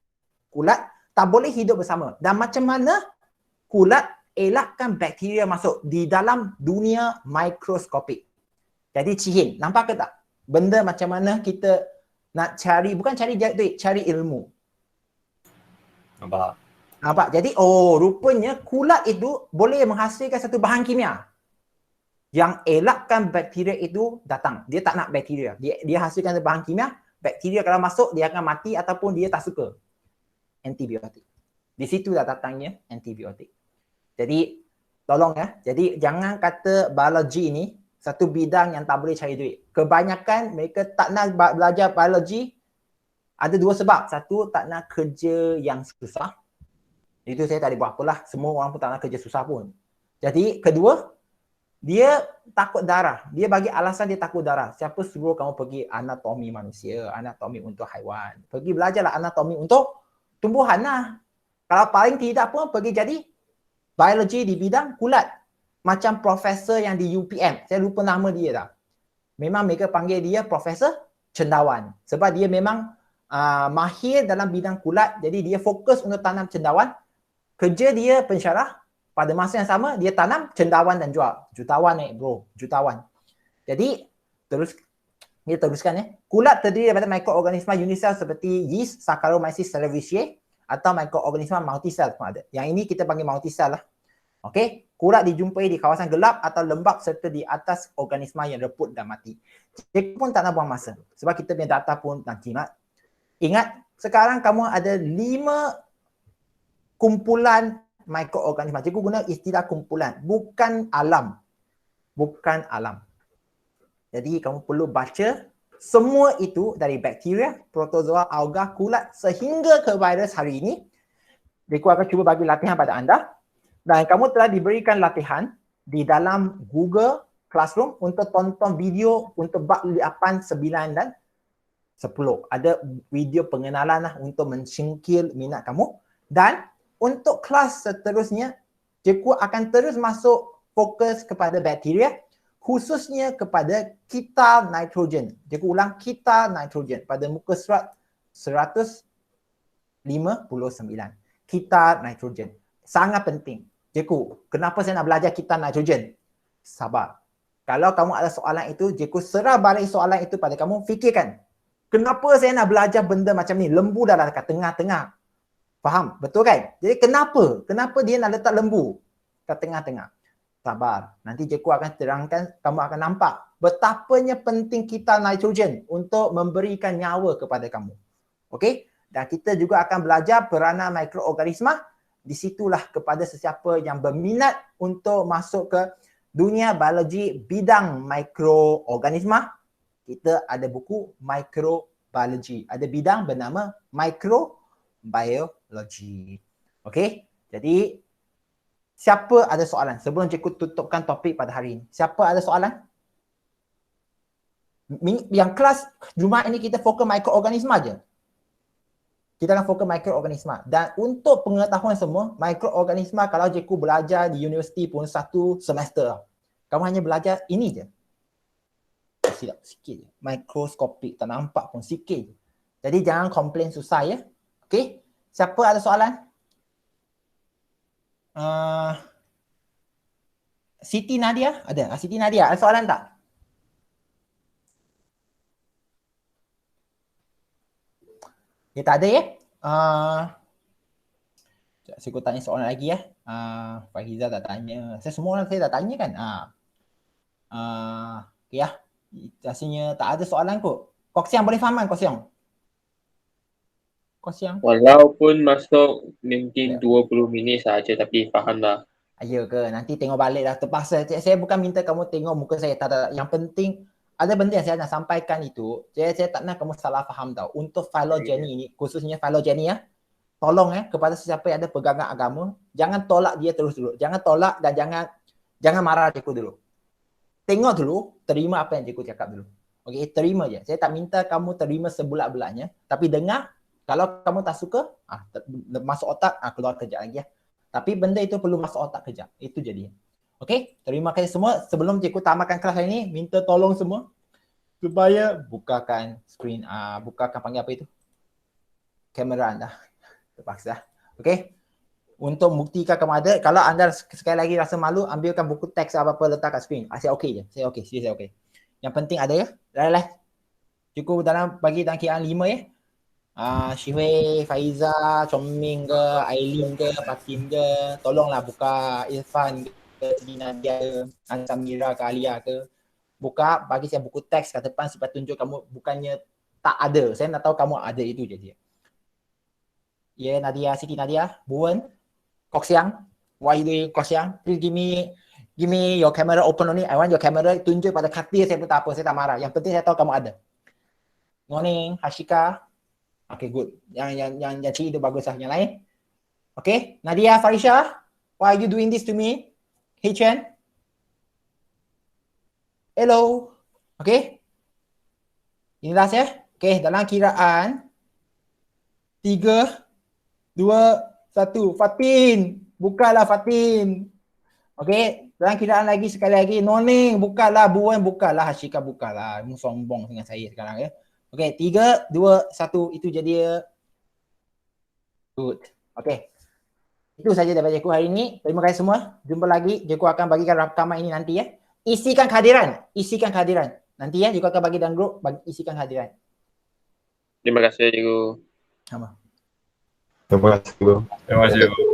kulat tak boleh hidup bersama. Dan macam mana kulat elakkan bakteria masuk di dalam dunia mikroskopik. Jadi Cihin, nampak ke tak? Benda macam mana kita nak cari, bukan cari duit, cari ilmu. Nampak? Nampak? Jadi, rupanya kulat itu boleh menghasilkan satu bahan kimia yang elakkan bakteria itu datang. Dia tak nak bakteria. Dia hasilkan bahan kimia, bakteria kalau masuk, dia akan mati ataupun dia tak suka. Antibiotik. Di situ dah datangnya antibiotik. Jadi, tolong ya. Jadi, jangan kata biologi ini satu bidang yang tak boleh cari duit. Kebanyakan mereka tak nak belajar biologi. Ada dua sebab. Satu, tak nak kerja yang susah. Itu saya tak boleh buat apalah. Semua orang pun tak nak kerja susah pun. Jadi, kedua, dia takut darah. Dia bagi alasan dia takut darah. Siapa suruh kamu pergi anatomi manusia, anatomi untuk haiwan. Pergi belajarlah anatomi untuk tumbuhan lah. Kalau paling tidak pun pergi jadi biologi di bidang kulat. Macam profesor yang di UPM. Saya lupa nama dia dah. Memang mereka panggil dia Profesor Cendawan. Sebab dia memang mahir dalam bidang kulat. Jadi dia fokus untuk tanam cendawan. Kerja dia pensyarah. Pada masa yang sama, dia tanam cendawan dan jual. Jutawan bro. Jutawan. Jadi, dia teruskan ya. Kulat terdiri daripada mikroorganisma unisel seperti yeast, Saccharomyces cerevisiae atau mikroorganisma multisel pun ada. Yang ini kita panggil multisel lah. Okey. Kulat dijumpai di kawasan gelap atau lembap serta di atas organisma yang reput dan mati. Cikgu pun tak nak buang masa. Sebab kita punya data pun nak jimat. Ingat, sekarang kamu ada 5 kumpulan mikroorganisma. Cikgu guna istilah kumpulan, bukan alam. Bukan alam. Jadi kamu perlu baca semua itu dari bakteria, protozoa, alga, kulat sehingga ke virus hari ini. Cikgu akan cuba bagi latihan pada anda. Dan kamu telah diberikan latihan di dalam Google Classroom untuk tonton video untuk bab 8, 9 dan 10. Ada video pengenalan lah untuk mencingkil minat kamu. Dan untuk kelas seterusnya, cikgu akan terus masuk fokus kepada bakteria, khususnya kepada ketal nitrogen. Cikgu ulang, ketal nitrogen pada muka surat 159. Ketal nitrogen. Sangat penting. Cikgu, kenapa saya nak belajar ketal nitrogen? Sabar. Kalau kamu ada soalan itu, cikgu serah balik soalan itu pada kamu, fikirkan. Kenapa saya nak belajar benda macam ni? Lembu dah dekat tengah-tengah. Faham? Betul kan? Jadi kenapa? Kenapa dia nak letak lembu kat tengah-tengah? Sabar. Nanti cikgu akan terangkan, kamu akan nampak betapanya penting ketal nitrogen untuk memberikan nyawa kepada kamu. Okey? Dan kita juga akan belajar peranan mikroorganisma. Di situlah kepada sesiapa yang berminat untuk masuk ke dunia biologi bidang mikroorganisma, kita ada buku microbiology. Ada bidang bernama microbiology. Okey? Jadi siapa ada soalan sebelum cikgu tutupkan topik pada hari ini? Siapa ada soalan? Yang kelas Jumaat ini kita fokus mikroorganisma je. Kita akan fokus mikroorganisma. Dan untuk pengetahuan semua, mikroorganisma kalau cikgu belajar di universiti pun 1 semester. Kamu hanya belajar ini je. Silap sikit je. Mikroskopik, tak nampak pun sikit je. Jadi jangan komplain susah ya. Okey? Siapa ada soalan? Siti Nadia ada? Siti Nadia ada soalan tak? Dia tak ada ya? Saya tanya soalan lagi ya. Fahiza tak tanya. Saya semua orang saya dah tanya kan. Okay, ya. Rasanya tak ada soalan kot. Kok Siang boleh faham kan Kok Siang? Kok Siang? Walaupun masuk mungkin 20 minit saja tapi faham lah. Ya ke? Nanti tengok balik dah. Terpaksa. Saya bukan minta kamu tengok muka saya. Tak. Yang penting ada benda yang saya nak sampaikan itu, saya tak nak kamu salah faham tau. Untuk phylogeny ini, khususnya phylogeny ya, tolong kepada sesiapa yang ada pegangan agama, jangan tolak dia terus dulu. Jangan tolak dan jangan marah cikgu dulu. Tengok dulu, terima apa yang cikgu cakap dulu. Okey, terima je. Saya tak minta kamu terima sebulat-bulatnya, tapi dengar. Kalau kamu tak suka, masuk otak, keluar kejap lagi ya. Tapi benda itu perlu masuk otak kejap. Itu jadi. Okey, terima kasih semua. Sebelum cikgu tamatkan kelas hari ini, minta tolong semua supaya bukakan screen, bukakan panggil apa itu? Kamera anda. Terpaksa. Okey. Untuk buktikan kamu ada, kalau anda sekali lagi rasa malu, ambilkan buku teks apa-apa letak kat screen. Saya okey je. Saya okey. Saya okey. Yang penting ada ya. Dah. Cikgu bagi dalam kiraan 5 ya. Syihui, Faiza, Chongming ke, Aileen ke, Fatin ke, tolonglah buka Irfan ke, Nadia ke, Samira ke, Alia ke. Buka, bagi saya buku teks kat depan supaya tunjuk kamu bukannya tak ada. Saya nak tahu kamu ada itu je dia. Ya, Nadia, Siti Nadia, Buan, Kok Siang, why you doing Kok Siang? Please give me your camera open only. I want your camera tunjuk pada katil saya pun tak apa, saya tak marah. Yang penting saya tahu kamu ada. Morning, Hashika. Okay, good. Yang cik itu bagus lah. Yang lain? Okay, Nadia, Farisha, why are you doing this to me? Hey Chen. Hello. Okay. Ini last ya. Okay, dalam kiraan 3, 2, 1. Fatin. Bukalah Fatin. Okay, dalam kiraan lagi sekali lagi. Noning, bukalah. Buan, bukalah. Hashika, bukalah. Mu sombong dengan saya sekarang ya. Okay, 3, 2, 1. Itu jadi good. Okay. Itu saja daripada cikgu hari ini. Terima kasih semua. Jumpa lagi. Cikgu akan bagikan rakaman ini nanti ya. Isikan kehadiran. Isikan kehadiran. Nanti ya, cikgu akan bagi dalam grup. Isikan kehadiran. Terima kasih cikgu. Sama. Terima kasih, Cikgu. Terima kasih.